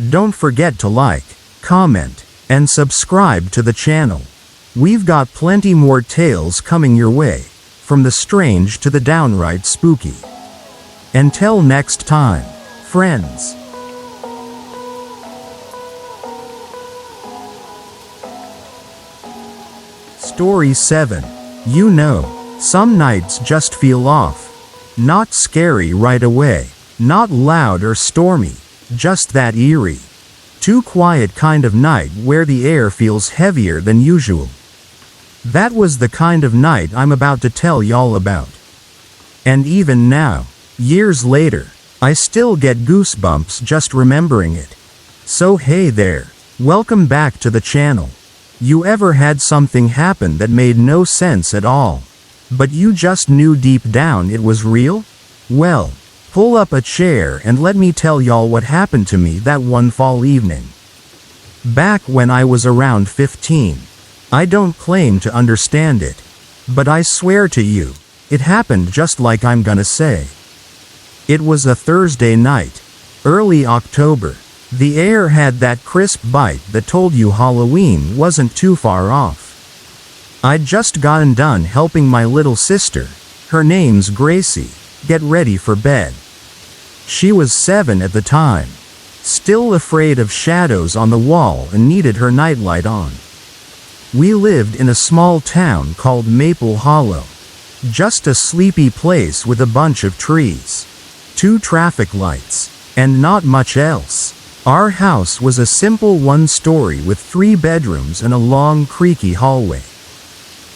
don't forget to like, comment, and subscribe to the channel. We've got plenty more tales coming your way, from the strange to the downright spooky. Until next time, friends. Story 7. You know, some nights just feel off. Not scary right away, not loud or stormy, just that eerie, too quiet kind of night where the air feels heavier than usual. That was the kind of night I'm about to tell y'all about. And even now, years later, I still get goosebumps just remembering it. So hey there, welcome back to the channel. You ever had something happen that made no sense at all, but you just knew deep down it was real? Well, pull up a chair and let me tell y'all what happened to me that one fall evening. Back when I was around 15. I don't claim to understand it, but I swear to you, it happened just like I'm gonna say. It was a Thursday night, early October. The air had that crisp bite that told you Halloween wasn't too far off. I'd just gotten done helping my little sister, her name's Gracie, get ready for bed. She was 7 at the time, still afraid of shadows on the wall and needed her nightlight on. We lived in a small town called Maple Hollow. Just a sleepy place with a bunch of trees, 2 traffic lights, and not much else. Our house was a simple one-story with 3 bedrooms and a long creaky hallway.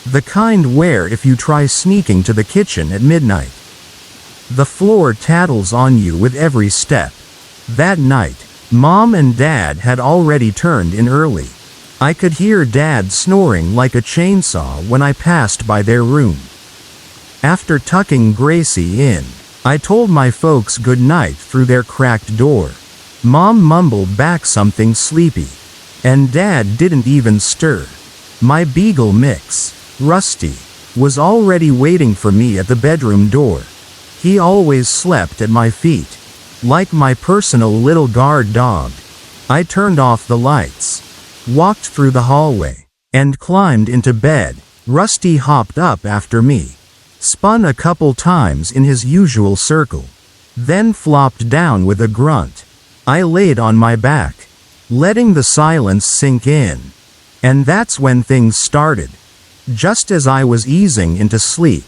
The kind where if you try sneaking to the kitchen at midnight, the floor tattles on you with every step. That night, Mom and Dad had already turned in early. I could hear Dad snoring like a chainsaw when I passed by their room. After tucking Gracie in, I told my folks good night through their cracked door. Mom mumbled back something sleepy, and Dad didn't even stir. My beagle mix, Rusty, was already waiting for me at the bedroom door. He always slept at my feet, like my personal little guard dog. I turned off the lights, walked through the hallway, and climbed into bed. Rusty hopped up after me, spun a couple times in his usual circle, then flopped down with a grunt. I laid on my back, letting the silence sink in. And that's when things started. Just as I was easing into sleep,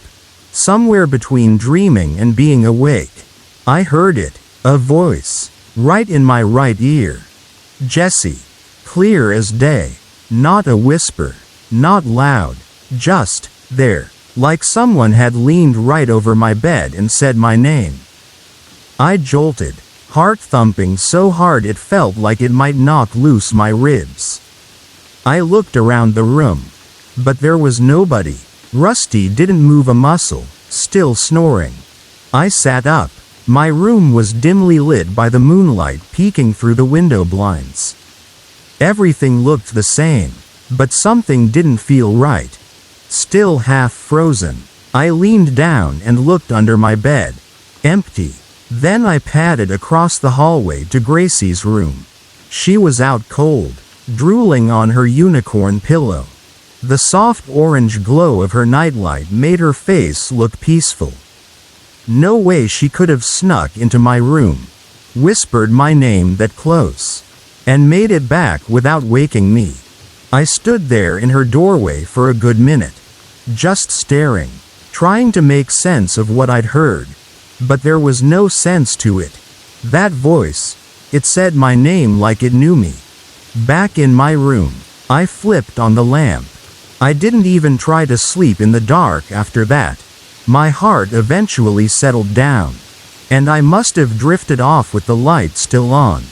somewhere between dreaming and being awake, I heard it, a voice, right in my right ear. Jesse, clear as day, not a whisper, not loud, just there. like someone had leaned right over my bed and said my name. I jolted, heart thumping so hard it felt like it might knock loose my ribs. I looked around the room, but there was nobody. Rusty didn't move a muscle, still snoring. I sat up. My room was dimly lit by the moonlight peeking through the window blinds. Everything looked the same, but something didn't feel right. Still half frozen, I leaned down and looked under my bed. Empty. Then I padded across the hallway to Gracie's room. She was out cold, drooling on her unicorn pillow. The soft orange glow of her nightlight made her face look peaceful. No way she could have snuck into my room, whispered my name that close, and made it back without waking me. I stood there in her doorway for a good minute, just staring, trying to make sense of what I'd heard. But there was no sense to it. That voice, it said my name like it knew me. Back in my room, I flipped on the lamp. I didn't even try to sleep in the dark after that. My heart eventually settled down, and I must have drifted off with the light still on.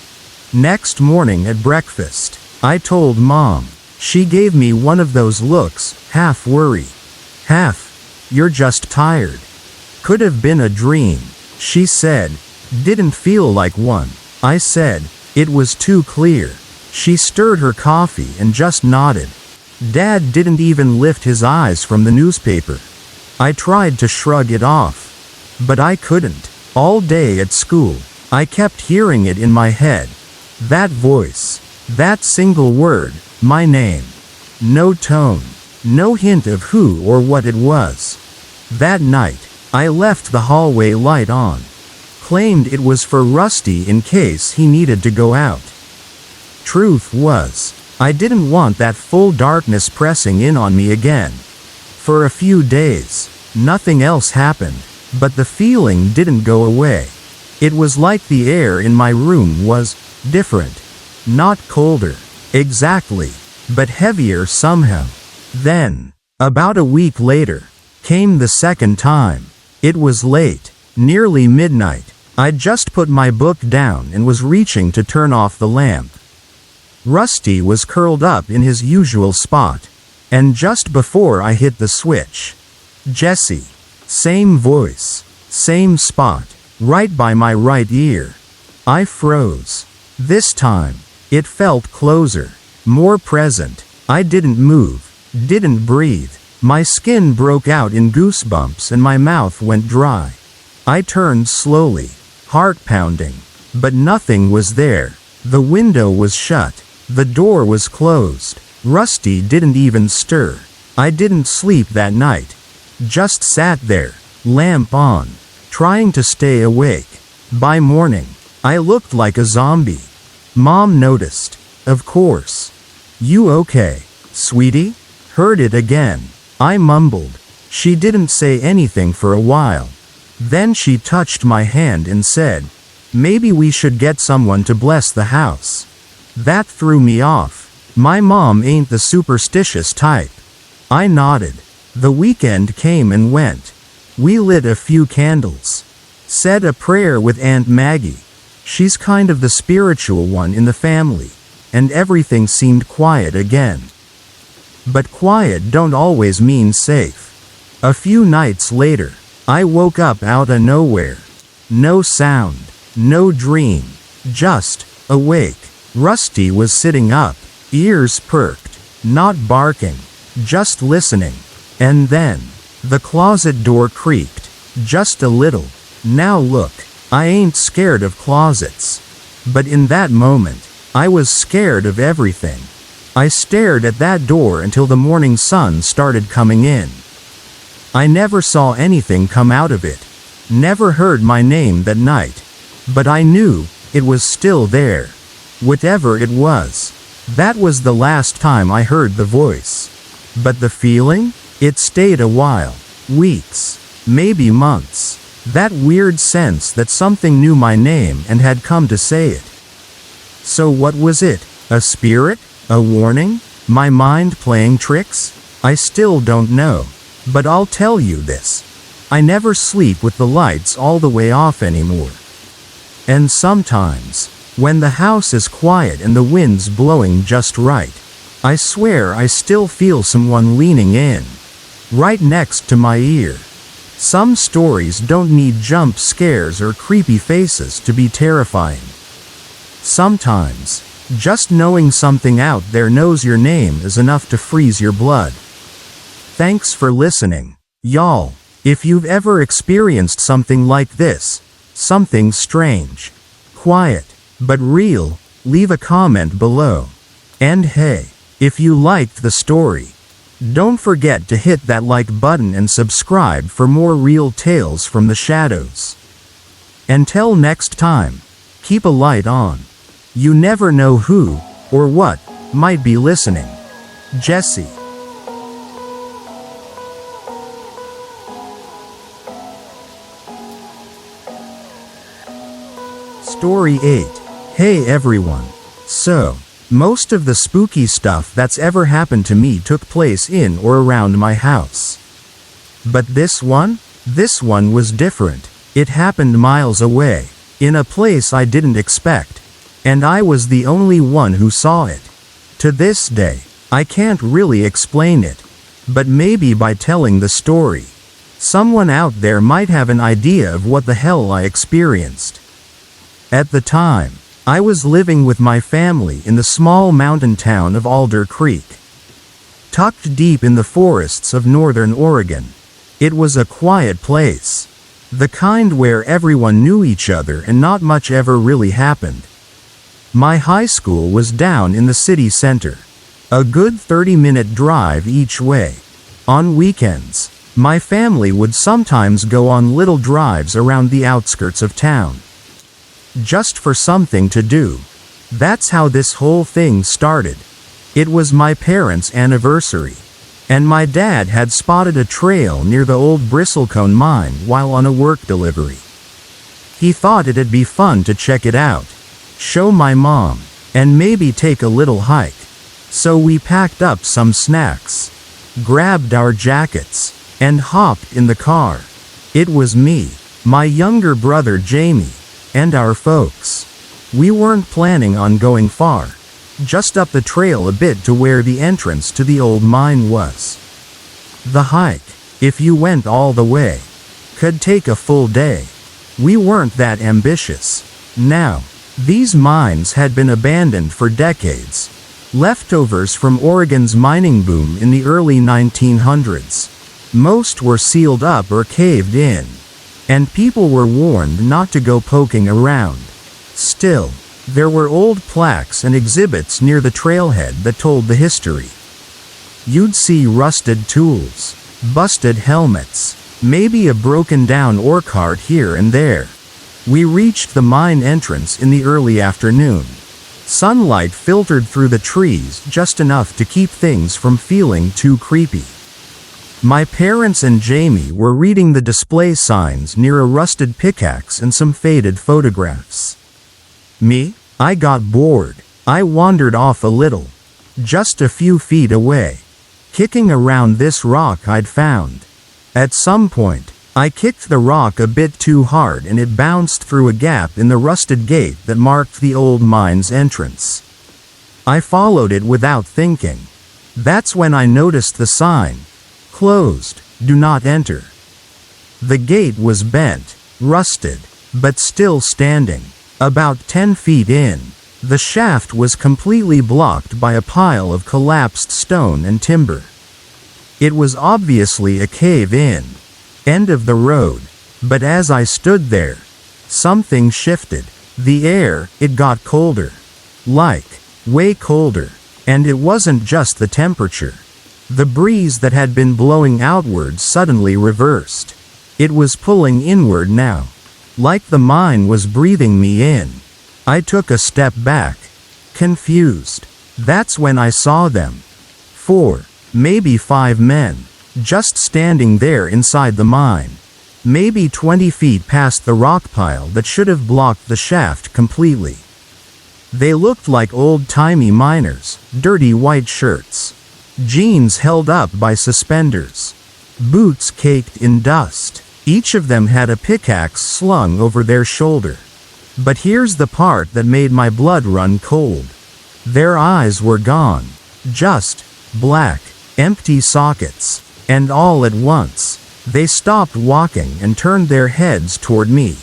Next morning at breakfast, I told Mom. She gave me one of those looks, half worry, half, "You're just tired." "Could have been a dream," she said. "Didn't feel like one." I said, "It was too clear." She stirred her coffee and just nodded. Dad didn't even lift his eyes from the newspaper. I tried to shrug it off, but I couldn't. All day at school, I kept hearing it in my head. That voice, that single word, my name. No tone, no hint of who or what it was. That night, I left the hallway light on. Claimed it was for Rusty in case he needed to go out. Truth was, I didn't want that full darkness pressing in on me again. For a few days, nothing else happened, but the feeling didn't go away. It was like the air in my room was different. Not colder, exactly, but heavier somehow. Then, about a week later, came the second time. It was late, nearly midnight. I'd just put my book down and was reaching to turn off the lamp. Rusty was curled up in his usual spot, and just before I hit the switch, "Jesse." Same voice, same spot, right by my right ear. I froze. This time, it felt closer, more present. I didn't move, didn't breathe. My skin broke out in goosebumps and my mouth went dry. I turned slowly, heart pounding, but nothing was there. The window was shut. The door was closed. Rusty didn't even stir. I didn't sleep that night. Just sat there, lamp on, trying to stay awake. By morning, I looked like a zombie. Mom noticed, of course. "You okay, sweetie?" Heard it again. I mumbled. She didn't say anything for a while. Then she touched my hand and said, "Maybe we should get someone to bless the house." That threw me off. My mom ain't the superstitious type. I nodded. The weekend came and went. We lit a few candles. Said a prayer with Aunt Maggie. She's kind of the spiritual one in the family. And everything seemed quiet again. But quiet don't always mean safe. A few nights later, I woke up out of nowhere. No sound, no dream, just awake. Rusty was sitting up, ears perked, not barking, just listening. And then, the closet door creaked, just a little. Now look, I ain't scared of closets. But in that moment, I was scared of everything. I stared at that door until the morning sun started coming in. I never saw anything come out of it. Never heard my name that night. But I knew it was still there. Whatever it was, that was the last time I heard the voice. But the feeling? It stayed a while. Weeks. Maybe months. That weird sense that something knew my name and had come to say it. So what was it? A spirit? A warning? My mind playing tricks? I still don't know. But I'll tell you this. I never sleep with the lights all the way off anymore. And sometimes, when the house is quiet and the wind's blowing just right, I swear I still feel someone leaning in, right next to my ear. Some stories don't need jump scares or creepy faces to be terrifying. Sometimes, just knowing something out there knows your name is enough to freeze your blood. Thanks for listening, y'all. If you've ever experienced something like this, something strange, quiet, but real, leave a comment below. And hey, if you liked the story, don't forget to hit that like button and subscribe for more real tales from the shadows. Until next time, keep a light on. You never know who, or what, might be listening. Jesse. Story 8. Hey everyone. So, most of the spooky stuff that's ever happened to me took place in or around my house. But this one was different. It happened miles away, in a place I didn't expect. And I was the only one who saw it. To this day, I can't really explain it. But maybe by telling the story, someone out there might have an idea of what the hell I experienced. At the time, I was living with my family in the small mountain town of Alder Creek. Tucked deep in the forests of northern Oregon, it was a quiet place. The kind where everyone knew each other and not much ever really happened. My high school was down in the city center. A good 30-minute drive each way. On weekends, my family would sometimes go on little drives around the outskirts of town. Just for something to do. That's how this whole thing started. It was my parents' anniversary, and my dad had spotted a trail near the old bristlecone mine while on a work delivery. He thought it'd be fun to check it out, show my mom, and maybe take a little hike. So we packed up some snacks, grabbed our jackets, and hopped in the car. It was me, my younger brother Jamie, and our folks. We weren't planning on going far, just up the trail a bit to where the entrance to the old mine was. The hike, if you went all the way, could take a full day. We weren't that ambitious. Now, these mines had been abandoned for decades, leftovers from Oregon's mining boom in the early 1900s. Most were sealed up or caved in, and people were warned not to go poking around. Still, there were old plaques and exhibits near the trailhead that told the history. You'd see rusted tools, busted helmets, maybe a broken down ore cart here and there. We reached the mine entrance in the early afternoon. Sunlight filtered through the trees just enough to keep things from feeling too creepy. My parents and Jamie were reading the display signs near a rusted pickaxe and some faded photographs. Me? I got bored. I wandered off a little, just a few feet away, kicking around this rock I'd found. At some point, I kicked the rock a bit too hard and it bounced through a gap in the rusted gate that marked the old mine's entrance. I followed it without thinking. That's when I noticed the sign. Closed, do not enter. The gate was bent, rusted, but still standing. About 10 feet in, the shaft was completely blocked by a pile of collapsed stone and timber. It was obviously a cave-in, end of the road, but as I stood there, something shifted. The air, it got colder. Like, way colder. And it wasn't just the temperature. The breeze that had been blowing outward suddenly reversed. It was pulling inward now. Like the mine was breathing me in. I took a step back, confused. That's when I saw them. 4, maybe 5 men, just standing there inside the mine. Maybe 20 feet past the rock pile that should have blocked the shaft completely. They looked like old-timey miners, dirty white shirts. Jeans held up by suspenders. boots caked in dust. Each of them had a pickaxe slung over their shoulder. But here's the part that made my blood run cold. Their eyes were gone. Just black, empty sockets. And all at once, they stopped walking and turned their heads toward me.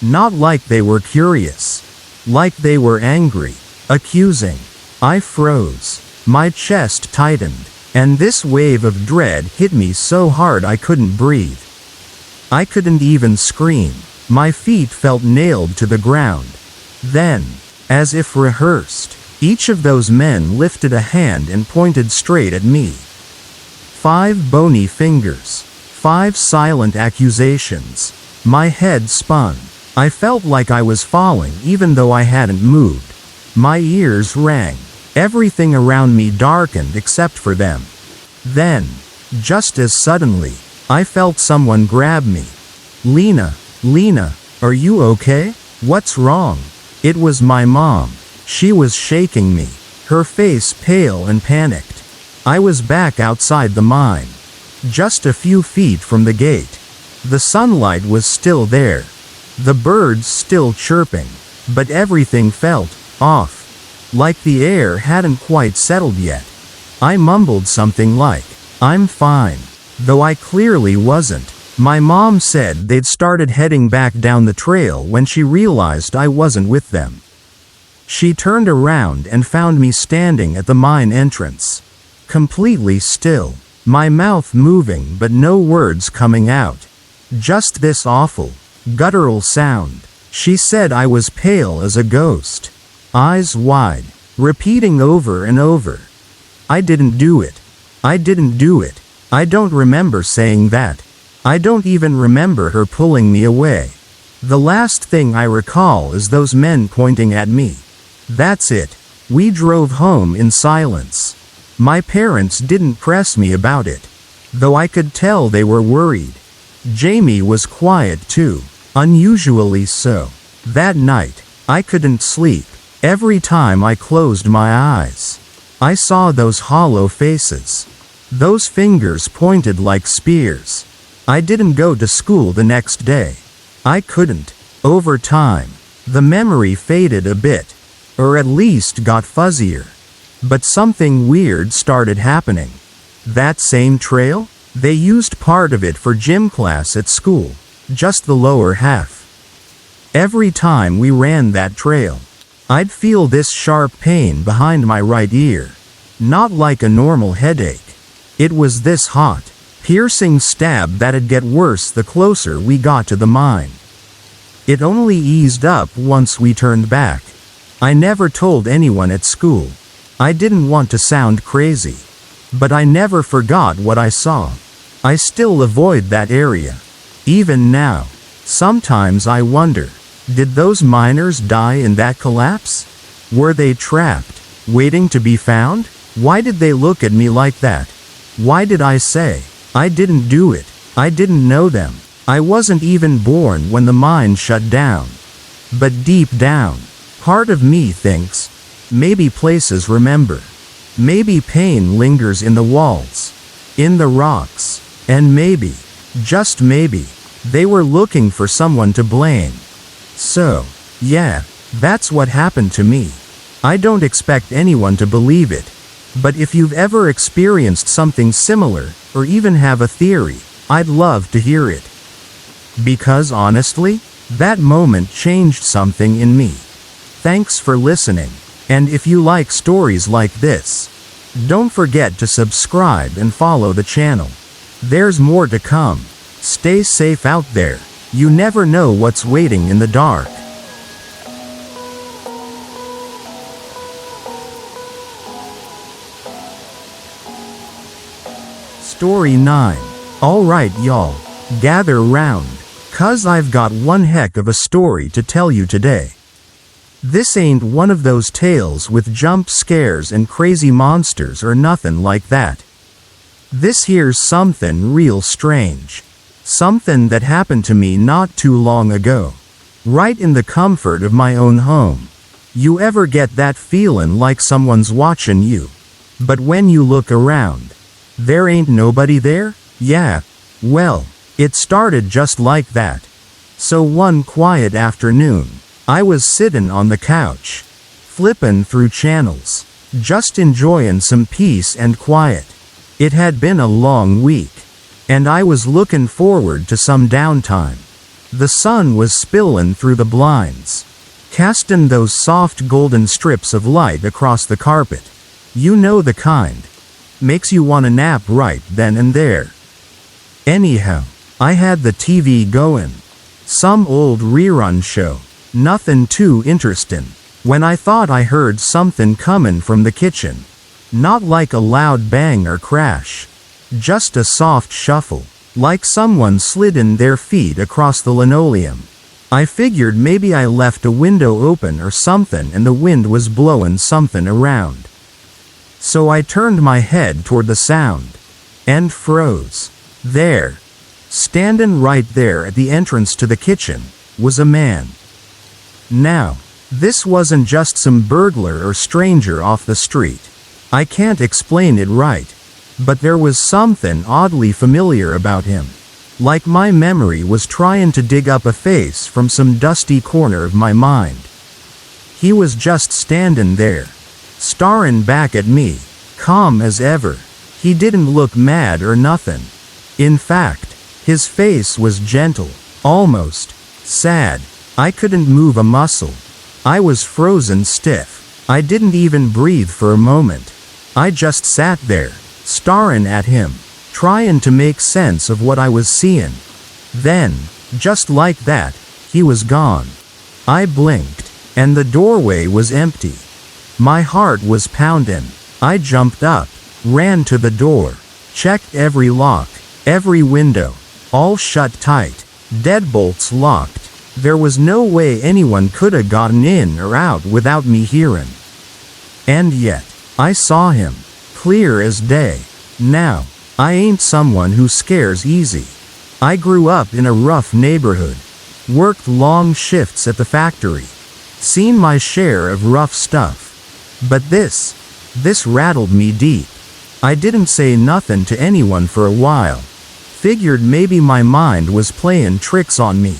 Not like they were curious. Like they were angry, accusing. I froze. My chest tightened. And this wave of dread hit me so hard I couldn't breathe. I couldn't even scream. My feet felt nailed to the ground. Then, as if rehearsed, each of those men lifted a hand and pointed straight at me. 5 bony fingers. 5 silent accusations. My head spun. I felt like I was falling even though I hadn't moved. My ears rang. Everything around me darkened except for them. Then, just as suddenly, I felt someone grab me. Lena, are you okay? What's wrong? It was my mom. She was shaking me, her face pale and panicked. I was back outside the mine, just a few feet from the gate. The sunlight was still there, the birds still chirping, but everything felt off, like the air hadn't quite settled yet. I mumbled something like, "I'm fine," though I clearly wasn't. My mom said they'd started heading back down the trail when she realized I wasn't with them. She turned around and found me standing at the mine entrance, completely still, my mouth moving but no words coming out. Just this awful, guttural sound. She said I was pale as a ghost, eyes wide, repeating over and over, "I didn't do it. I didn't do it." I don't remember saying that. I don't even remember her pulling me away. The last thing I recall is those men pointing at me. That's it. We drove home in silence. My parents didn't press me about it, though I could tell they were worried. Jamie was quiet too, unusually so. That night, I couldn't sleep. Every time I closed my eyes, I saw those hollow faces. Those fingers pointed like spears. I didn't go to school the next day. I couldn't. Over time, the memory faded a bit, or at least got fuzzier. But something weird started happening. That same trail? They used part of it for gym class at school, just the lower half. Every time we ran that trail, I'd feel this sharp pain behind my right ear. Not like a normal headache. It was this hot, piercing stab that'd get worse the closer we got to the mine. It only eased up once we turned back. I never told anyone at school. I didn't want to sound crazy. But I never forgot what I saw. I still avoid that area. Even now. Sometimes I wonder, did those miners die in that collapse? Were they trapped, waiting to be found? Why did they look at me like that? Why did I say, "I didn't do it"? I didn't know them. I wasn't even born when the mine shut down. But deep down, part of me thinks, maybe places remember. Maybe pain lingers in the walls, in the rocks, and maybe, just maybe, they were looking for someone to blame. So, yeah, that's what happened to me. I don't expect anyone to believe it. But if you've ever experienced something similar, or even have a theory, I'd love to hear it. Because honestly, that moment changed something in me. Thanks for listening. And if you like stories like this, don't forget to subscribe and follow the channel. There's more to come. Stay safe out there. You never know what's waiting in the dark. Story 9. Alright y'all, gather round, 'cause I've got one heck of a story to tell you today. This ain't one of those tales with jump scares and crazy monsters or nothing like that. This here's something real strange. Something that happened to me not too long ago. Right in the comfort of my own home. You ever get that feeling like someone's watching you? But when you look around, there ain't nobody there? Yeah, Well, it started just like that. So one quiet afternoon, I was sittin' on the couch, flippin' through channels, just enjoyin' some peace and quiet. It had been a long week, and I was lookin' forward to some downtime. The sun was spillin' through the blinds, castin' those soft golden strips of light across the carpet. You know the kind. Makes you want to nap right then and there. Anyhow, I had the TV goin'. Some old rerun show. Nothin' too interestin'. When I thought I heard somethin' comin' from the kitchen. Not like a loud bang or crash. Just a soft shuffle. Like someone slidden their feet across the linoleum. I figured maybe I left a window open or something and the wind was blowin' something around. So I turned my head toward the sound. And froze. There, standin' right there at the entrance to the kitchen, was a man. Now, this wasn't just some burglar or stranger off the street. I can't explain it right. But there was something oddly familiar about him. Like my memory was trying to dig up a face from some dusty corner of my mind. He was just standin' there, starin' back at me, calm as ever. He didn't look mad or nothin'. In fact, his face was gentle, almost sad. I couldn't move a muscle. I was frozen stiff. I didn't even breathe for a moment. I just sat there, staring at him, trying to make sense of what I was seeing. Then, just like that, he was gone. I blinked, and the doorway was empty. My heart was pounding. I jumped up, ran to the door, checked every lock, every window, all shut tight, deadbolts locked. There was no way anyone could have gotten in or out without me hearing. And yet, I saw him, clear as day. Now, I ain't someone who scares easy. I grew up in a rough neighborhood, worked long shifts at the factory, seen my share of rough stuff. But this rattled me deep. I didn't say nothing to anyone for a while. Figured maybe my mind was playing tricks on me.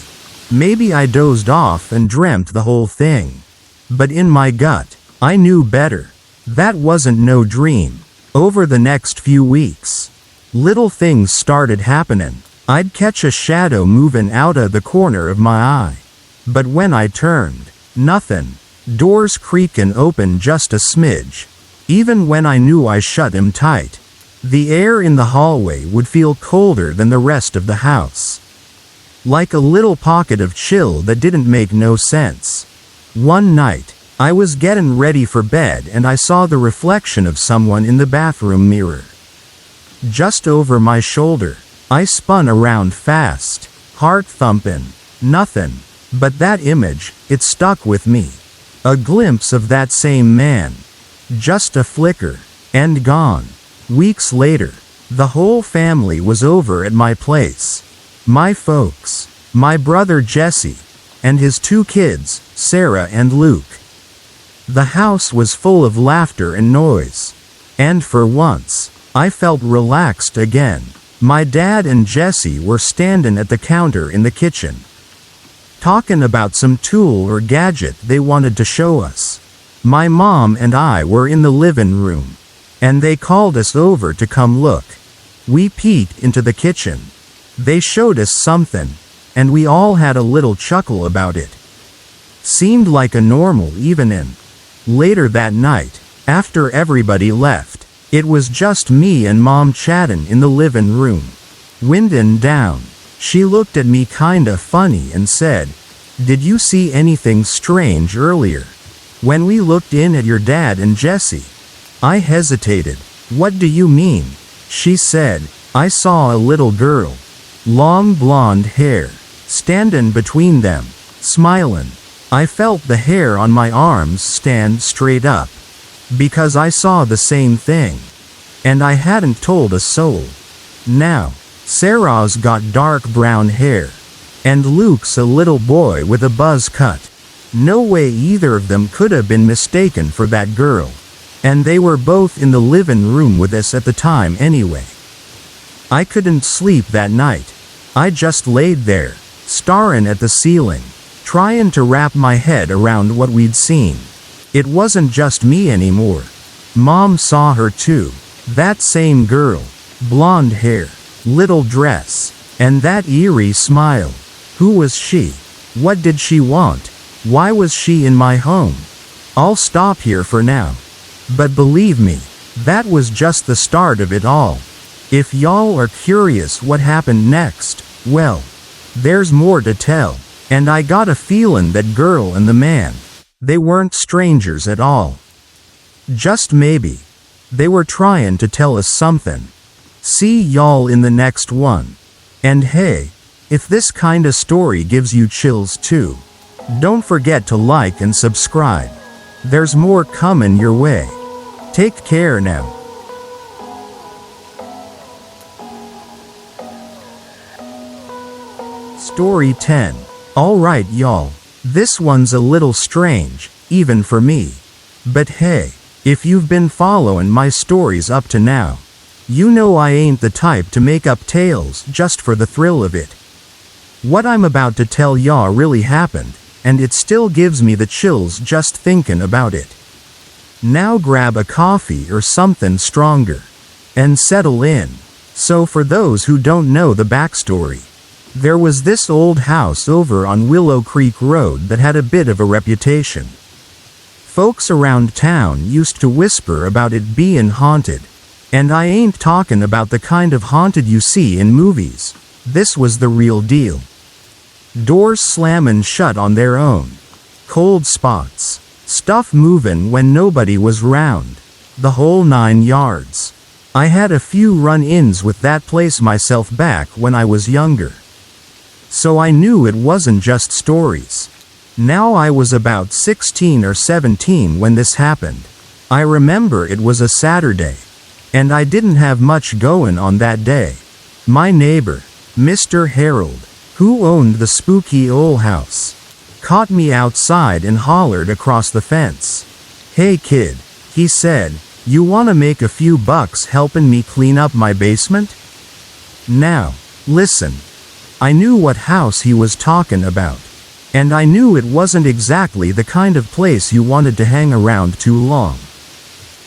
Maybe I dozed off and dreamt the whole thing. But in my gut, I knew better. That wasn't no dream. Over the next few weeks, little things started happening. I'd catch a shadow moving out of the corner of my eye. But when I turned, nothing. Doors creaking open just a smidge. Even when I knew I shut them tight, the air in the hallway would feel colder than the rest of the house. Like a little pocket of chill that didn't make no sense. One night, I was getting ready for bed and I saw the reflection of someone in the bathroom mirror. Just over my shoulder, I spun around fast, heart thumping. Nothing. But that image, it stuck with me. A glimpse of that same man. Just a flicker, and gone. Weeks later, the whole family was over at my place. My folks, my brother Jesse, and his 2 kids, Sarah and Luke. The house was full of laughter and noise. And for once, I felt relaxed again. My dad and Jesse were standing at the counter in the kitchen, talking about some tool or gadget they wanted to show us. My mom and I were in the living room, and they called us over to come look. We peeked into the kitchen. They showed us something, and we all had a little chuckle about it. Seemed like a normal evening. Later that night, after everybody left, it was just me and Mom chatting in the living room. Winding down, she looked at me kinda funny and said, "Did you see anything strange earlier? When we looked in at your dad and Jesse?" I hesitated. "What do you mean?" She said, "I saw a little girl. Long blonde hair. Standing between them. Smiling. I felt the hair on my arms stand straight up. Because I saw the same thing. And I hadn't told a soul. Now, Sarah's got dark brown hair. And Luke's a little boy with a buzz cut. No way either of them could have been mistaken for that girl. And they were both in the living room with us at the time anyway." I couldn't sleep that night. I just laid there, staring at the ceiling, trying to wrap my head around what we'd seen. It wasn't just me anymore. Mom saw her too. That same girl. Blonde hair, little dress, and that eerie smile. Who was she? What did she want? Why was she in my home? I'll stop here for now. But believe me, that was just the start of it all. If y'all are curious what happened next, well, there's more to tell. And I got a feeling that girl and the man, they weren't strangers at all. Just maybe, they were trying to tell us something. See y'all in the next one. And hey, if this kinda story gives you chills too, don't forget to like and subscribe. There's more coming your way. Take care now. Story 10. Alright y'all, this one's a little strange, even for me. But hey, if you've been following my stories up to now, you know I ain't the type to make up tales just for the thrill of it. What I'm about to tell y'all really happened, and it still gives me the chills just thinking about it. Now grab a coffee or something stronger, and settle in. So for those who don't know the backstory, there was this old house over on Willow Creek Road that had a bit of a reputation. Folks around town used to whisper about it being haunted. And I ain't talking about the kind of haunted you see in movies. This was the real deal. Doors slamming shut on their own. Cold spots. Stuff moving when nobody was round. The whole 9 yards. I had a few run-ins with that place myself back when I was younger. So I knew it wasn't just stories. Now I was about 16 or 17 when this happened. I remember it was a Saturday. And I didn't have much going on that day. My neighbor, Mr. Harold, who owned the spooky old house, caught me outside and hollered across the fence. "Hey kid," he said, "you wanna make a few bucks helping me clean up my basement?" Now, listen. I knew what house he was talking about. And I knew it wasn't exactly the kind of place you wanted to hang around too long.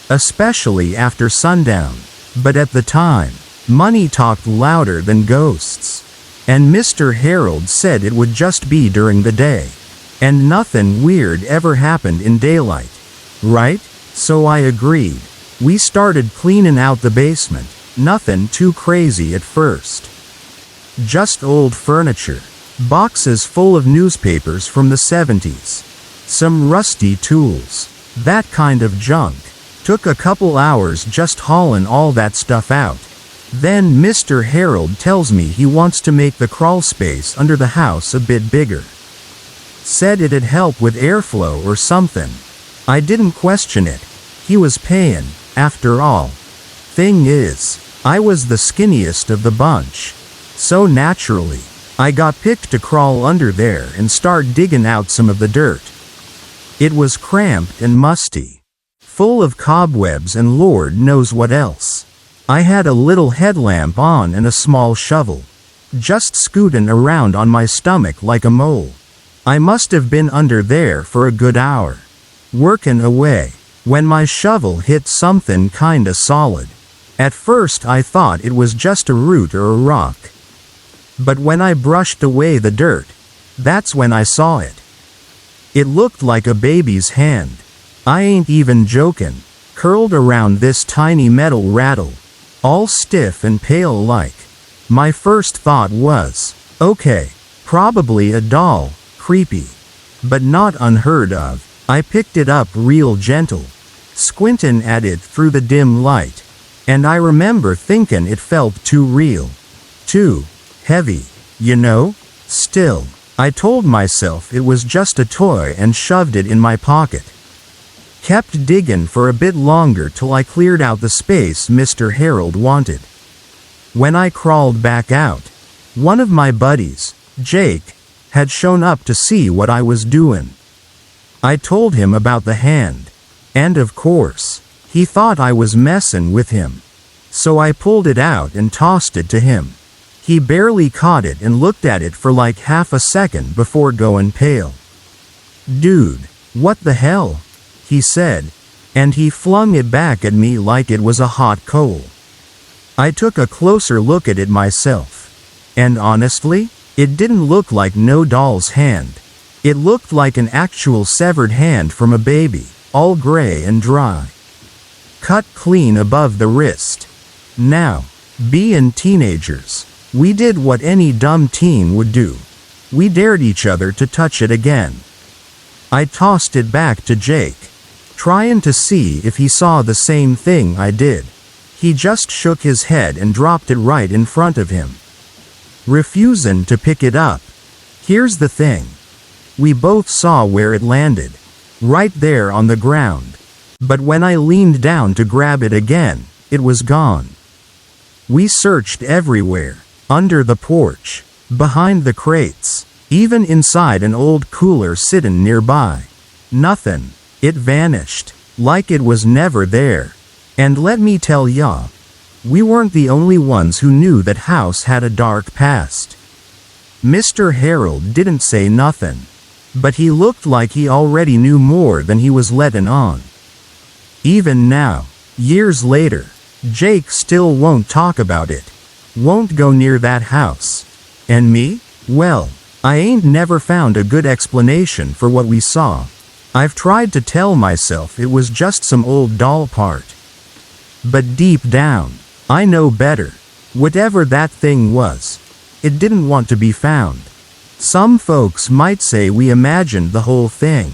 Especially after sundown. But at the time, money talked louder than ghosts. And Mr. Harold said it would just be during the day. And nothing weird ever happened in daylight. Right? So I agreed. We started cleaning out the basement. Nothing too crazy at first. Just old furniture. Boxes full of newspapers from the 70s. Some rusty tools. That kind of junk. Took a couple hours just hauling all that stuff out. Then Mr. Harold tells me he wants to make the crawl space under the house a bit bigger. Said it'd help with airflow or something. I didn't question it. He was paying, after all. Thing is, I was the skinniest of the bunch. So naturally, I got picked to crawl under there and start digging out some of the dirt. It was cramped and musty. Full of cobwebs and Lord knows what else. I had a little headlamp on and a small shovel. Just scooting around on my stomach like a mole. I must have been under there for a good hour. Working away, when my shovel hit something kinda solid. At first I thought it was just a root or a rock. But when I brushed away the dirt, that's when I saw it. It looked like a baby's hand. I ain't even joking, curled around this tiny metal rattle, all stiff and pale like. My first thought was, okay, probably a doll, creepy. But not unheard of. I picked it up real gentle, squinting at it through the dim light. And I remember thinking it felt too real. Too heavy, you know? Still, I told myself it was just a toy and shoved it in my pocket. Kept digging for a bit longer till I cleared out the space Mr. Harold wanted. When I crawled back out, one of my buddies, Jake, had shown up to see what I was doing. I told him about the hand, and of course, he thought I was messing with him. So I pulled it out and tossed it to him. He barely caught it and looked at it for like half a second before going pale. "Dude, what the hell?" he said, and he flung it back at me like it was a hot coal. I took a closer look at it myself. And honestly, it didn't look like no doll's hand. It looked like an actual severed hand from a baby, all gray and dry. Cut clean above the wrist. Now, being teenagers, we did what any dumb teen would do. We dared each other to touch it again. I tossed it back to Jake, trying to see if he saw the same thing I did. He just shook his head and dropped it right in front of him, refusing to pick it up. Here's the thing. We both saw where it landed, right there on the ground. But when I leaned down to grab it again, it was gone. We searched everywhere, under the porch, behind the crates, even inside an old cooler sitting nearby. Nothing. It vanished, like it was never there. And let me tell ya, we weren't the only ones who knew that house had a dark past. Mr. Harold didn't say nothing, but he looked like he already knew more than he was letting on. Even now, years later, Jake still won't talk about it, won't go near that house. And me? Well, I ain't never found a good explanation for what we saw. I've tried to tell myself it was just some old doll part. But deep down, I know better. Whatever that thing was, it didn't want to be found. Some folks might say we imagined the whole thing,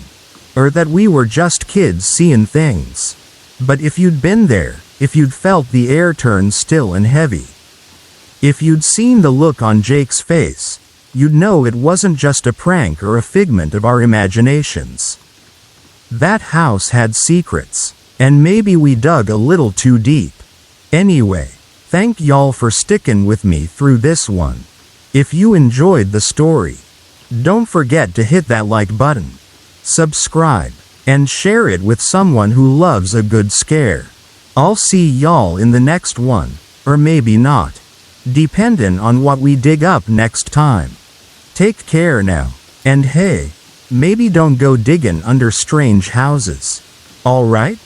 or that we were just kids seeing things. But if you'd been there, if you'd felt the air turn still and heavy, if you'd seen the look on Jake's face, you'd know it wasn't just a prank or a figment of our imaginations. That house had secrets, and maybe we dug a little too deep. Anyway, thank y'all for sticking with me through this one. If you enjoyed the story, don't forget to hit that like button, subscribe, and share it with someone who loves a good scare. I'll see y'all in the next one, or maybe not, depending on what we dig up next time. Take care now, and hey, maybe don't go digging under strange houses. Alright?